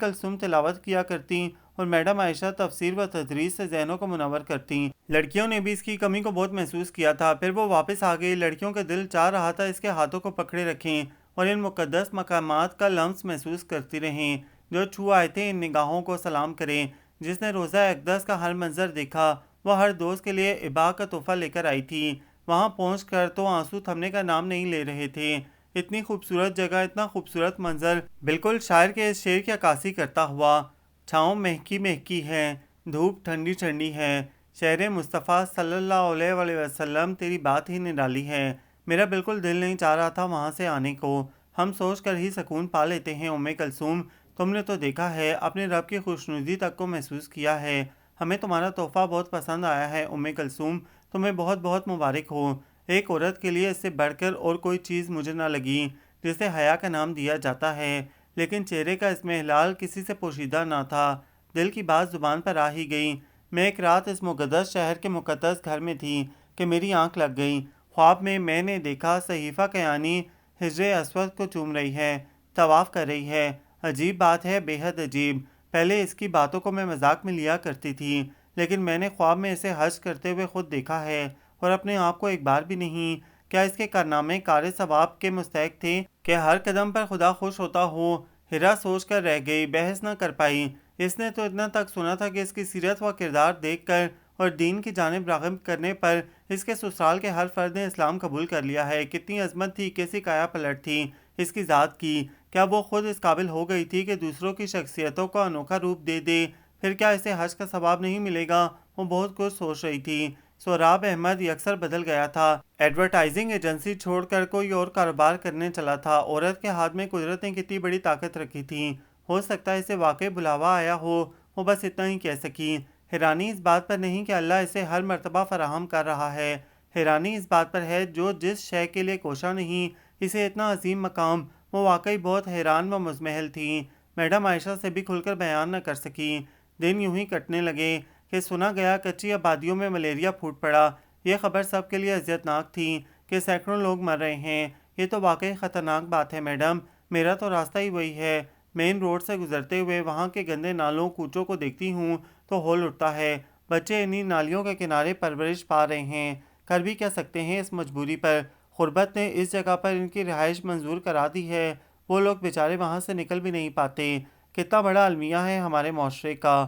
کلثوم تلاوت کیا کرتی اور میڈم عائشہ تفسیر و تدریس سے ذہنوں کو منور کرتی۔ لڑکیوں نے بھی اس کی کمی کو بہت محسوس کیا تھا۔ پھر وہ واپس آ گئی۔ لڑکیوں کا دل چاہ رہا تھا اس کے ہاتھوں کو پکڑے رکھیں اور ان مقدس مقامات کا لمس محسوس کرتی رہیں۔ جو چھو آئے تھے ان نگاہوں کو سلام کریں۔ جس نے روضہ اقدس کا ہر منظر دیکھا، وہ ہر دوست کے لیے ابا کا تحفہ لے کر آئی تھی۔ وہاں پہنچ کر تو آنسو تھمنے کا نام نہیں لے رہے تھے۔ اتنی خوبصورت جگہ، اتنا خوبصورت منظر، بالکل شاعر کے اس شعر کی عکاسی کرتا ہوا۔ چھاؤں مہکی مہکی ہے، دھوپ ٹھنڈی ٹھنڈی ہے، شہر مصطفیٰ صلی اللہ علیہ وآلہ وسلم تیری بات ہی نرالی ہے۔ میرا بالکل دل نہیں چاہ رہا تھا وہاں سے آنے کو۔ ہم سوچ کر ہی سکون پا لیتے ہیں کلثوم۔ تم نے تو دیکھا ہے، اپنے رب کی خوشنودی تک کو محسوس کیا ہے۔ ہمیں تمہارا تحفہ بہت پسند آیا ہے کلثوم، تمہیں بہت بہت مبارک ہو۔ ایک عورت کے لیے اس سے بڑھ کر اور کوئی چیز مجھے نہ لگی، جسے حیا کا نام دیا جاتا ہے، لیکن چہرے کا اضمحلال کسی سے پوشیدہ نہ تھا۔ دل کی بات زبان پر آ ہی گئی۔ میں ایک رات اس مقدس شہر کے مقدس گھر میں تھی کہ میری آنکھ لگ گئی۔ خواب میں نے دیکھا صحیفہ کیانی حجر اسود کو چوم رہی ہے، طواف کر رہی ہے۔ عجیب بات ہے، بے حد عجیب۔ پہلے اس کی باتوں کو میں مذاق میں لیا کرتی تھی، لیکن میں نے خواب میں اسے حج کرتے ہوئے خود دیکھا ہے، اور اپنے آپ کو ایک بار بھی نہیں۔ کیا اس کے کارنامے کار ثواب کے مستحق تھے کہ ہر قدم پر خدا خوش ہوتا ہو؟ ہیرا سوچ کر رہ گئی، بحث نہ کر پائی۔ اس نے تو اتنا تک سنا تھا کہ اس کی سیرت و کردار دیکھ کر اور دین کی جانب راغب کرنے پر اس کے سسرال کے ہر فرد نے اسلام قبول کر لیا ہے۔ کتنی عظمت تھی، کیسی کایا پلٹ تھی اس کی ذات کی۔ کیا وہ خود اس قابل ہو گئی تھی کہ دوسروں کی شخصیتوں کو انوکھا روپ دے دے؟ پھر کیا اسے حج کا ثواب نہیں ملے گا؟ وہ بہت کچھ سوچ رہی تھی۔ سہراب احمد یکسر بدل گیا تھا۔ ایڈورٹائزنگ ایجنسی چھوڑ کر کوئی اور کاروبار کرنے چلا تھا۔ عورت کے ہاتھ میں قدرت نے کتنی بڑی طاقت رکھی تھی۔ ہو سکتا ہے اسے واقعی بلاوا آیا ہو، وہ بس اتنا ہی کہہ سکی۔ حیرانی اس بات پر نہیں کہ اللہ اسے ہر مرتبہ فراہم کر رہا ہے، حیرانی اس بات پر ہے جو جس شے کے لیے کوشاں نہیں، اسے اتنا عظیم مقام۔ وہ واقعی بہت حیران و مزمحل تھیں۔ میڈم عائشہ سے بھی کھل کر بیان نہ کر سکی۔ دن یوں ہی کٹنے لگے کہ سنا گیا کچی آبادیوں میں ملیریا پھوٹ پڑا۔ یہ خبر سب کے لیے اذیت ناک تھی کہ سینکڑوں لوگ مر رہے ہیں۔ یہ تو واقعی خطرناک بات ہے میڈم۔ میرا تو راستہ ہی وہی ہے۔ مین روڈ سے گزرتے ہوئے وہاں کے گندے نالوں کوچوں کو دیکھتی ہوں تو ہول اٹھتا ہے۔ بچے انہی نالیوں کے کنارے پرورش پا رہے ہیں، کر بھی کیا سکتے ہیں اس مجبوری پر۔ غربت نے اس جگہ پر ان کی رہائش منظور کرا دی ہے۔ وہ لوگ بیچارے وہاں سے نکل بھی نہیں پاتے۔ کتنا بڑا المیہ ہے ہمارے معاشرے کا۔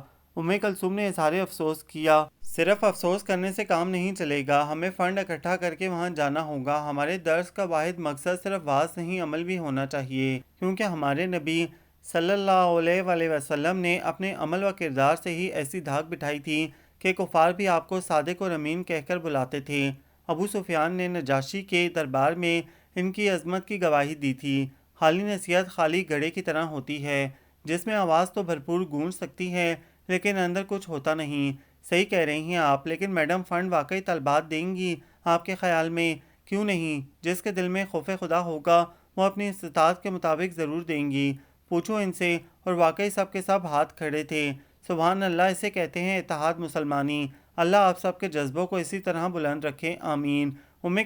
کلثوم نے اظہار افسوس کیا۔ صرف افسوس کرنے سے کام نہیں چلے گا، ہمیں فنڈ اکٹھا کر کے وہاں جانا ہوگا۔ ہمارے درس کا واحد مقصد صرف واعظ نہیں، عمل بھی ہونا چاہیے، کیونکہ ہمارے نبی صلی اللہ علیہ وآلہ وسلم نے اپنے عمل و کردار سے ہی ایسی دھاک بٹھائی تھی کہ کفار بھی آپ کو صادق اور امین کہہ کر بلاتے تھے۔ ابو سفیان نے نجاشی کے دربار میں ان کی عظمت کی گواہی دی تھی۔ خالی نصیحت خالی گھڑے کی طرح ہوتی ہے، جس میں آواز تو بھرپور گونج سکتی ہے لیکن اندر کچھ ہوتا نہیں۔ صحیح کہہ رہی ہیں آپ، لیکن میڈم فنڈ واقعی طلبات دیں گی آپ کے خیال میں؟ کیوں نہیں؟ جس کے دل میں خوف خدا ہوگا وہ اپنی استطاعت کے مطابق ضرور دیں گی۔ پوچھو ان سے۔ اور واقعی سب کے سب ہاتھ کھڑے تھے۔ سبحان اللہ، اسے کہتے ہیں اتحاد مسلمانی۔ اللہ آپ سب کے جذبوں کو اسی طرح بلند رکھے، آمین۔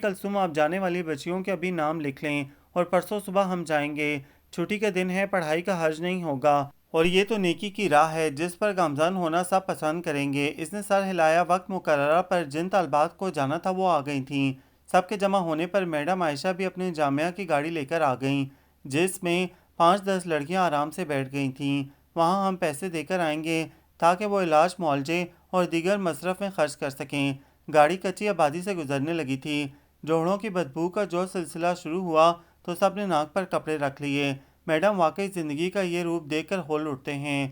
کلثوم، آپ جانے والی بچیوں کے ابھی نام لکھ لیں اور پرسوں صبح ہم جائیں گے۔ چھٹی کا دن ہے، پڑھائی کا حرج نہیں ہوگا، اور یہ تو نیکی کی راہ ہے جس پر گامزن ہونا سب پسند کریں گے۔ اس نے سر ہلایا۔ وقت مقررہ پر جن طالبات کو جانا تھا وہ آ گئی تھیں۔ سب کے جمع ہونے پر میڈم عائشہ بھی اپنے جامعہ کی گاڑی لے کر آ گئیں، جس میں 5-10 لڑکیاں آرام سے بیٹھ گئی تھیں۔ وہاں ہم پیسے دے کر آئیں گے تاکہ وہ علاج، معالجے اور دیگر مصرف میں خرچ کر سکیں۔ گاڑی کچی آبادی سے گزرنے لگی تھی۔ جوڑوں کی بدبو کا جو سلسلہ شروع ہوا تو سب نے ناک پر کپڑے رکھ لیے۔ میڈم واقعی زندگی کا یہ روپ دیکھ کر ہول اٹھتے ہیں۔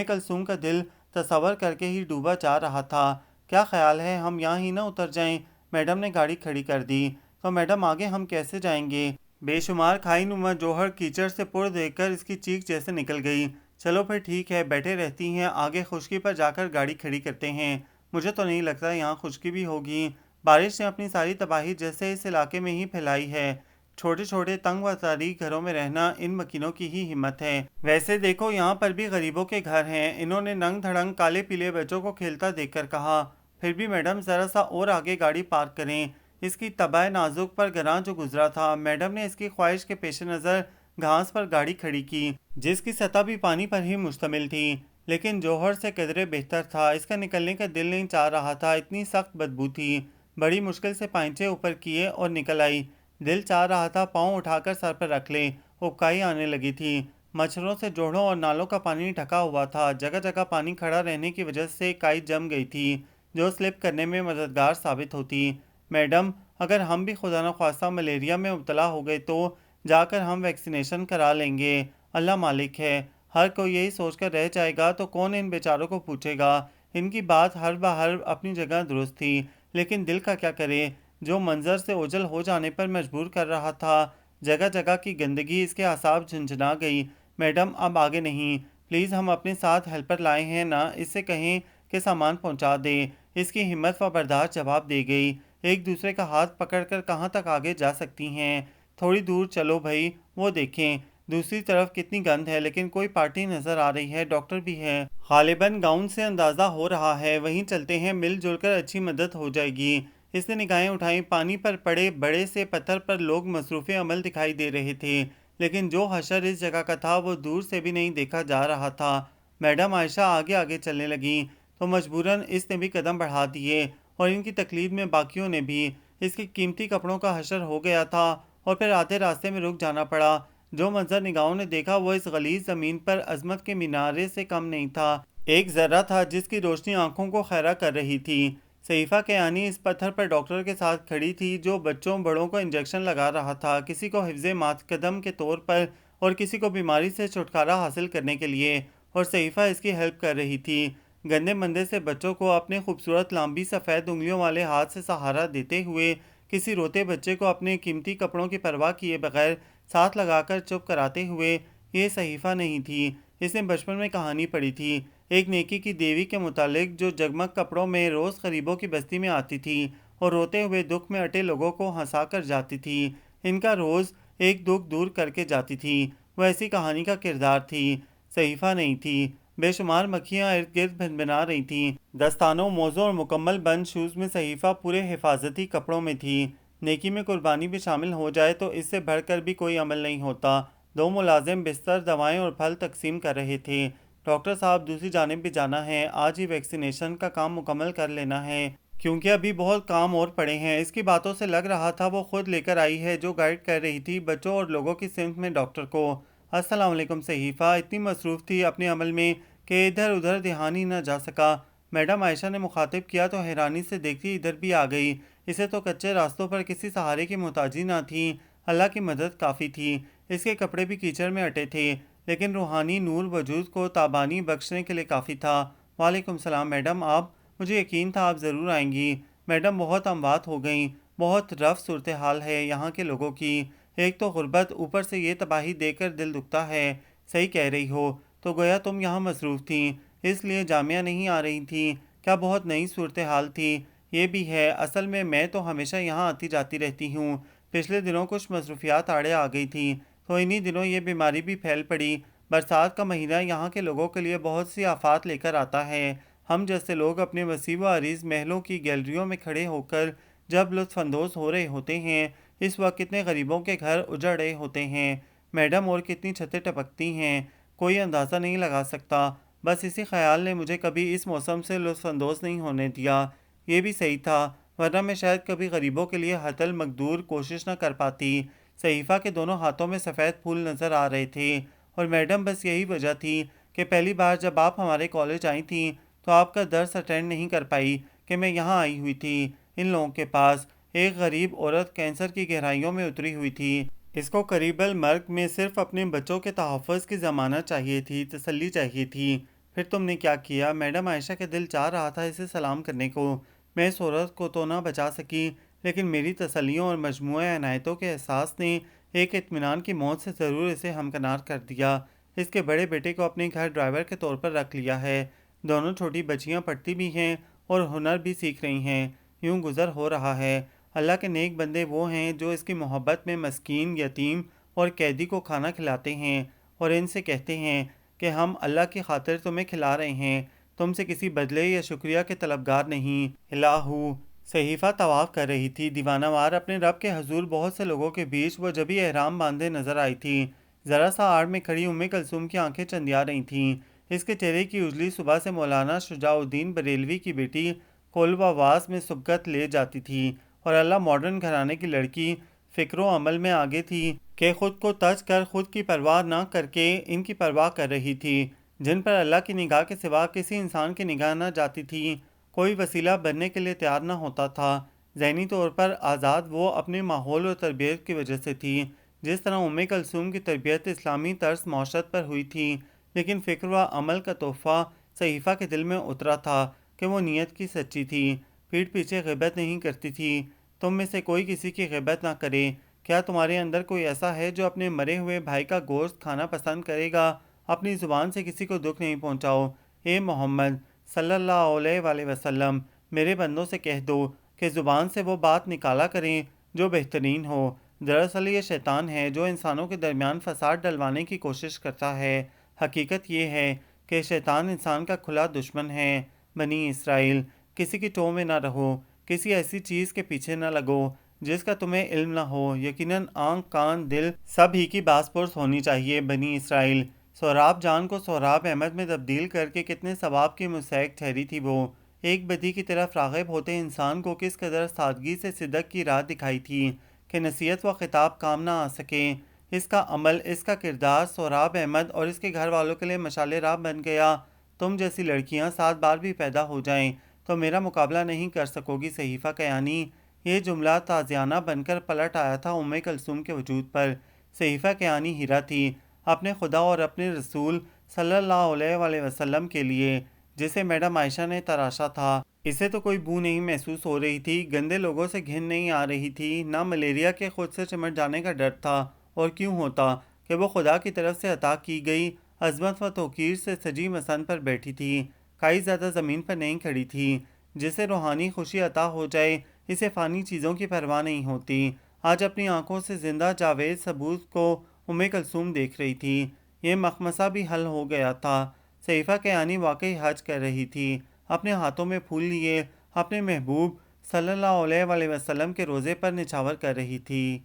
کلثوم کا دل تصور کر کے ہی ڈوبا جا رہا تھا۔ کیا خیال ہے ہم یہاں ہی نہ اتر جائیں؟ میڈم نے گاڑی کھڑی کر دی۔ تو میڈم آگے ہم کیسے جائیں گے؟ بے شمار کھائی نما جوہر کیچڑ سے پر دیکھ کر اس کی چیخ جیسے نکل گئی۔ چلو پھر ٹھیک ہے، بیٹھے رہتی ہیں، آگے خشکی پر جا کر گاڑی کھڑی کرتے ہیں۔ مجھے تو نہیں لگتا یہاں خشکی بھی ہوگی۔ بارش نے اپنی ساری تباہی جیسے اس علاقے میں ہی پھیلائی ہے۔ چھوٹے چھوٹے تنگ و تاریک گھروں میں رہنا ان مکینوں کی ہی ہمت ہے۔ ویسے دیکھو یہاں پر بھی غریبوں کے گھر ہیں، انہوں نے ننگ دھڑنگ کالے پیلے بچوں کو کھیلتا دیکھ کر کہا۔ پھر بھی میڈم ذرا سا اور آگے گاڑی پارک کریں۔ اس کی طبع نازک پر گراں جو گزرا تھا، میڈم نے اس کی خواہش کے پیش نظر گھاس پر گاڑی کھڑی کی، جس کی سطح بھی پانی پر ہی مشتمل تھی، لیکن جوہر سے قدرے بہتر تھا۔ اس کا نکلنے کا دل نہیں چاہ رہا تھا، اتنی سخت بدبو تھی۔ بڑی مشکل سے پائنچے اوپر کیے اور نکل آئی۔ دل چاہ رہا تھا پاؤں اٹھا کر سر پر رکھ لیں، اکائی آنے لگی تھی۔ مچھروں سے جوڑوں اور نالوں کا پانی ڈھکا ہوا تھا، جگہ جگہ پانی کھڑا رہنے کی وجہ سے کائی جم گئی تھی جو سلپ کرنے میں مددگار ثابت ہوتی۔ میڈم، اگر ہم بھی خدا نخواستہ ملیریا میں مبتلا ہو گئے تو جا کر ہم ویکسینیشن کرا لیں گے، اللہ مالک ہے۔ ہر کوئی یہی سوچ کر رہ جائے گا تو کون ان بیچاروں کو پوچھے گا؟ ان کی بات ہر بہر اپنی جگہ درست تھی، لیکن دل کا کیا کرے جو منظر سے اوجھل ہو جانے پر مجبور کر رہا تھا۔ جگہ جگہ کی گندگی اس کے اعصاب جھنجھنا گئی۔ میڈم اب آگے نہیں، پلیز، ہم اپنے ساتھ ہیلپر لائے ہیں نا، اس سے کہیں کہ سامان پہنچا دے۔ اس کی ہمت و برداشت جواب دے گئی۔ ایک دوسرے کا ہاتھ پکڑ کر کہاں تک آگے جا سکتی ہیں؟ تھوڑی دور چلو بھائی، وہ دیکھیں دوسری طرف کتنی گند ہے، لیکن کوئی پارٹی نظر آ رہی ہے، ڈاکٹر بھی ہے۔ غالباً گاؤن سے اندازہ ہو رہا ہے، وہیں چلتے ہیں، مل جل کر اچھی مدد ہو جائے گی۔ اس نے نگاہیں اٹھائیں۔ پانی پر پڑے بڑے سے پتھر پر لوگ مصروف عمل دکھائی دے رہے تھے، لیکن جو حشر اس جگہ کا تھا وہ دور سے بھی نہیں دیکھا جا رہا تھا۔ میڈم عائشہ آگے آگے چلنے لگیں تو مجبوراً اس نے بھی قدم بڑھا دیے، اور ان کی تقلید میں باقیوں نے بھی۔ اس کے قیمتی کپڑوں کا حشر ہو گیا تھا اور پھر آدھے راستے میں رک جانا پڑا۔ جو منظر نگاہوں نے دیکھا وہ اس غلیظ زمین پر عظمت کے مینارے سے کم نہیں تھا۔ ایک ذرہ تھا جس کی روشنی آنکھوں کو خیرہ کر رہی تھی۔ صحیفہ کیانی اس پتھر پر ڈاکٹر کے ساتھ کھڑی تھی جو بچوں بڑوں کو انجیکشن لگا رہا تھا، کسی کو حفظ ماتقدم کے طور پر اور کسی کو بیماری سے چھٹکارا حاصل کرنے کے لیے، اور صحیفہ اس کی ہیلپ کر رہی تھی۔ گندے مندے سے بچوں کو اپنے خوبصورت لمبی سفید انگلیوں والے ہاتھ سے سہارا دیتے ہوئے، کسی روتے بچے کو اپنے قیمتی کپڑوں کی پرواہ کیے بغیر ساتھ لگا کر چپ کراتے ہوئے، یہ صحیفہ نہیں تھی۔ اس نے بچپن میں کہانی پڑھی تھی ایک نیکی کی دیوی کے متعلق جو جگمگ کپڑوں میں روز غریبوں کی بستی میں آتی تھی اور روتے ہوئے دکھ میں اٹے لوگوں کو ہنسا کر جاتی تھی، ان کا روز ایک دکھ دور کر کے جاتی تھی۔ وہ ایسی کہانی کا کردار تھی، صحیفہ نہیں تھی۔ بے شمار مکھیاں ارد گرد بھنبھنا رہی تھیں۔ دستانوں، موزوں اور مکمل بند شوز میں صحیفہ پورے حفاظتی کپڑوں میں تھی۔ نیکی میں قربانی بھی شامل ہو جائے تو اس سے بڑھ کر بھی کوئی عمل نہیں ہوتا۔ دو ملازم بستر، دوائیں اور پھل تقسیم کر رہے تھے۔ ڈاکٹر صاحب، دوسری جانب بھی جانا ہے، آج ہی ویکسینیشن کا کام مکمل کر لینا ہے، کیونکہ ابھی بہت کام اور پڑے ہیں۔ اس کی باتوں سے لگ رہا تھا وہ خود لے کر آئی ہے جو گائیڈ کر رہی تھی بچوں اور لوگوں کی صنف میں ڈاکٹر کو۔ السلام علیکم صحیفہ اتنی مصروف تھی اپنے عمل میں کہ ادھر ادھر دھیان ہی نہ جا سکا۔ میڈم عائشہ نے مخاطب کیا تو حیرانی سے دیکھتی ادھر بھی آ گئی۔ اسے تو کچے راستوں پر کسی سہارے کی محتاجی نہ تھی، اللہ کی مدد کافی تھی۔ اس کے کپڑے بھی کیچڑ میں اٹے تھے لیکن روحانی نور وجود کو تابانی بخشنے کے لیے کافی تھا۔ وعلیکم السلام میڈم، آپ، مجھے یقین تھا آپ ضرور آئیں گی۔ میڈم بہت اموات ہو گئیں، بہت رف صورتحال ہے یہاں کے لوگوں کی، ایک تو غربت، اوپر سے یہ تباہی دیکھ کر دل دکھتا ہے۔ صحیح کہہ رہی ہو، تو گویا تم یہاں مصروف تھیں اس لیے جامعہ نہیں آ رہی تھیں؟ کیا بہت نئی صورتحال تھی؟ یہ بھی ہے، اصل میں تو ہمیشہ یہاں آتی جاتی رہتی ہوں۔ پچھلے دنوں کچھ مصروفیات آڑے آ گئی تھیں تو انہی دنوں یہ بیماری بھی پھیل پڑی۔ برسات کا مہینہ یہاں کے لوگوں کے لیے بہت سی آفات لے کر آتا ہے۔ ہم جیسے لوگ اپنے وسیع و عریض محلوں کی گیلریوں میں کھڑے ہو کر جب لطف اندوز ہو رہے ہوتے ہیں، اس وقت کتنے غریبوں کے گھر اجڑ رہے ہوتے ہیں میڈم، اور کتنی چھتیں ٹپکتی ہیں، کوئی اندازہ نہیں لگا سکتا۔ بس اسی خیال نے مجھے کبھی اس موسم سے لطف اندوز نہیں ہونے دیا۔ یہ بھی صحیح تھا، ورنہ میں شاید کبھی غریبوں کے لیے حتی المقدور کوشش نہ کر پاتی۔ صحیفہ کے دونوں ہاتھوں میں سفید پھول نظر آ رہے تھے۔ اور میڈم بس یہی وجہ تھی کہ پہلی بار جب آپ ہمارے کالج آئی تھیں تو آپ کا درس اٹینڈ نہیں کر پائی کہ میں یہاں آئی ہوئی تھی ان لوگوں کے پاس۔ ایک غریب عورت کینسر کی گہرائیوں میں اتری ہوئی تھی، اس کو قریب المرگ میں صرف اپنے بچوں کے تحفظ کی ضمانت چاہیے تھی، تسلی چاہیے تھی۔ پھر تم نے کیا کیا؟ میڈم عائشہ کا دل چاہ رہا تھا اسے سلام کرنے کو، میں اس عورت کو تو نہ بچا سکی، لیکن میری تسلیوں اور مجموعہ عنایتوں کے احساس نے ایک اطمینان کی موت سے ضرور اسے ہمکنار کر دیا۔ اس کے بڑے بیٹے کو اپنے گھر ڈرائیور کے طور پر رکھ لیا ہے، دونوں چھوٹی بچیاں پڑھتی بھی ہیں اور ہنر بھی سیکھ رہی ہیں، یوں گزر ہو رہا ہے۔ اللہ کے نیک بندے وہ ہیں جو اس کی محبت میں مسکین، یتیم اور قیدی کو کھانا کھلاتے ہیں اور ان سے کہتے ہیں کہ ہم اللہ کی خاطر تمہیں کھلا رہے ہیں، تم سے کسی بدلے یا شکریہ کے طلبگار نہیں۔ الہو، صحیفہ طواف کر رہی تھی دیوانہ وار اپنے رب کے حضور۔ بہت سے لوگوں کے بیچ وہ جبھی احرام باندھے نظر آئی تھی۔ ذرا سا آڑ میں کھڑی کلثوم کی آنکھیں چندیا رہی تھیں۔ اس کے چہرے کی اجلی صبح سے مولانا شجاع الدین بریلوی کی بیٹی کلب آواز میں سبقت لے جاتی تھی، اور اللہ ماڈرن گھرانے کی لڑکی فکر و عمل میں آگے تھی کہ خود کو تج کر خود کی پرواہ نہ کر کے ان کی پرواہ کر رہی تھی جن پر اللہ کی نگاہ کے سوا کسی انسان کی نگاہ نہ جاتی تھی۔ کوئی وسیلہ بننے کے لیے تیار نہ ہوتا تھا۔ ذہنی طور پر آزاد وہ اپنے ماحول اور تربیت کی وجہ سے تھی، جس طرح کلثوم کی تربیت اسلامی طرز معاشرت پر ہوئی تھی، لیکن فکر و عمل کا تحفہ صحیفہ کے دل میں اترا تھا کہ وہ نیت کی سچی تھی، پیٹھ پیچھے غیبت نہیں کرتی تھی۔ تم میں سے کوئی کسی کی غیبت نہ کرے۔ کیا تمہارے اندر کوئی ایسا ہے جو اپنے مرے ہوئے بھائی کا گوشت کھانا پسند کرے گا؟ اپنی زبان سے کسی کو دکھ نہیں پہنچاؤ۔ اے محمد صلی اللہ علیہ وآلہ وسلم، میرے بندوں سے کہہ دو کہ زبان سے وہ بات نکالا کریں جو بہترین ہو۔ دراصل یہ شیطان ہے جو انسانوں کے درمیان فساد ڈلوانے کی کوشش کرتا ہے۔ حقیقت یہ ہے کہ شیطان انسان کا کھلا دشمن ہے۔ بنی اسرائیل، کسی کی ٹو میں نہ رہو، کسی ایسی چیز کے پیچھے نہ لگو جس کا تمہیں علم نہ ہو۔ یقیناً آنکھ، کان، دل سب ہی کی باس پرس ہونی چاہیے۔ بنی اسرائیل، سہراب جان کو سہراب احمد میں تبدیل کر کے کتنے ثواب کی مستحق ٹھہری تھی وہ۔ ایک بدی کی طرف راغب ہوتے انسان کو کس قدر سادگی سے صدق کی راہ دکھائی تھی کہ نصیحت و خطاب کام نہ آ سکیں۔ اس کا عمل، اس کا کردار سہراب احمد اور اس کے گھر والوں کے لیے مشعل راہ بن گیا۔ تم جیسی لڑکیاں 7 بار بھی پیدا ہو جائیں تو میرا مقابلہ نہیں کر سکو گی صحیفہ کیانی۔ یہ جملہ تازیانہ بن کر پلٹ آیا تھا کلثوم کے وجود پر۔ صحیفہ کیانی ہیرا تھی اپنے خدا اور اپنے رسول صلی اللہ علیہ وآلہ وسلم کے لیے، جسے میڈم عائشہ نے تراشا تھا۔ اسے تو کوئی بو نہیں محسوس ہو رہی تھی، گندے لوگوں سے گھن نہیں آ رہی تھی، نہ ملیریا کے خود سے چمٹ جانے کا ڈر تھا۔ اور کیوں ہوتا کہ وہ خدا کی طرف سے عطا کی گئی عظمت و توقیر سے سجی مسند پر بیٹھی تھی، کئی زیادہ زمین پر نہیں کھڑی تھی۔ جسے روحانی خوشی عطا ہو جائے اسے فانی چیزوں کی پرواہ نہیں ہوتی۔ آج اپنی آنکھوں سے زندہ جاوید ثبوت کو کلثوم دیکھ رہی تھی۔ یہ مخمصہ بھی حل ہو گیا تھا۔ صحیفہ کیانی واقعی حج کر رہی تھی، اپنے ہاتھوں میں پھول لیے اپنے محبوب صلی اللہ علیہ وآلہ وسلم کے روضے پر نچھاور کر رہی تھی۔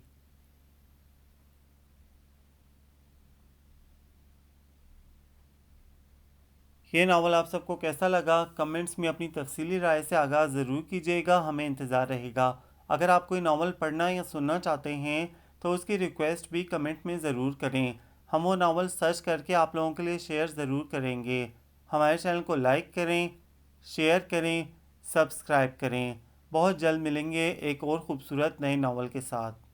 یہ ناول آپ سب کو کیسا لگا؟ کمنٹس میں اپنی تفصیلی رائے سے آگاہ ضرور کیجیے گا، ہمیں انتظار رہے گا۔ اگر آپ کوئی ناول پڑھنا یا سننا چاہتے ہیں تو اس کی ریکویسٹ بھی کمنٹ میں ضرور کریں۔ ہم وہ ناول سرچ کر کے آپ لوگوں کے لیے شیئر ضرور کریں گے۔ ہمارے چینل کو لائک کریں، شیئر کریں، سبسکرائب کریں۔ بہت جلد ملیں گے ایک اور خوبصورت نئے ناول کے ساتھ۔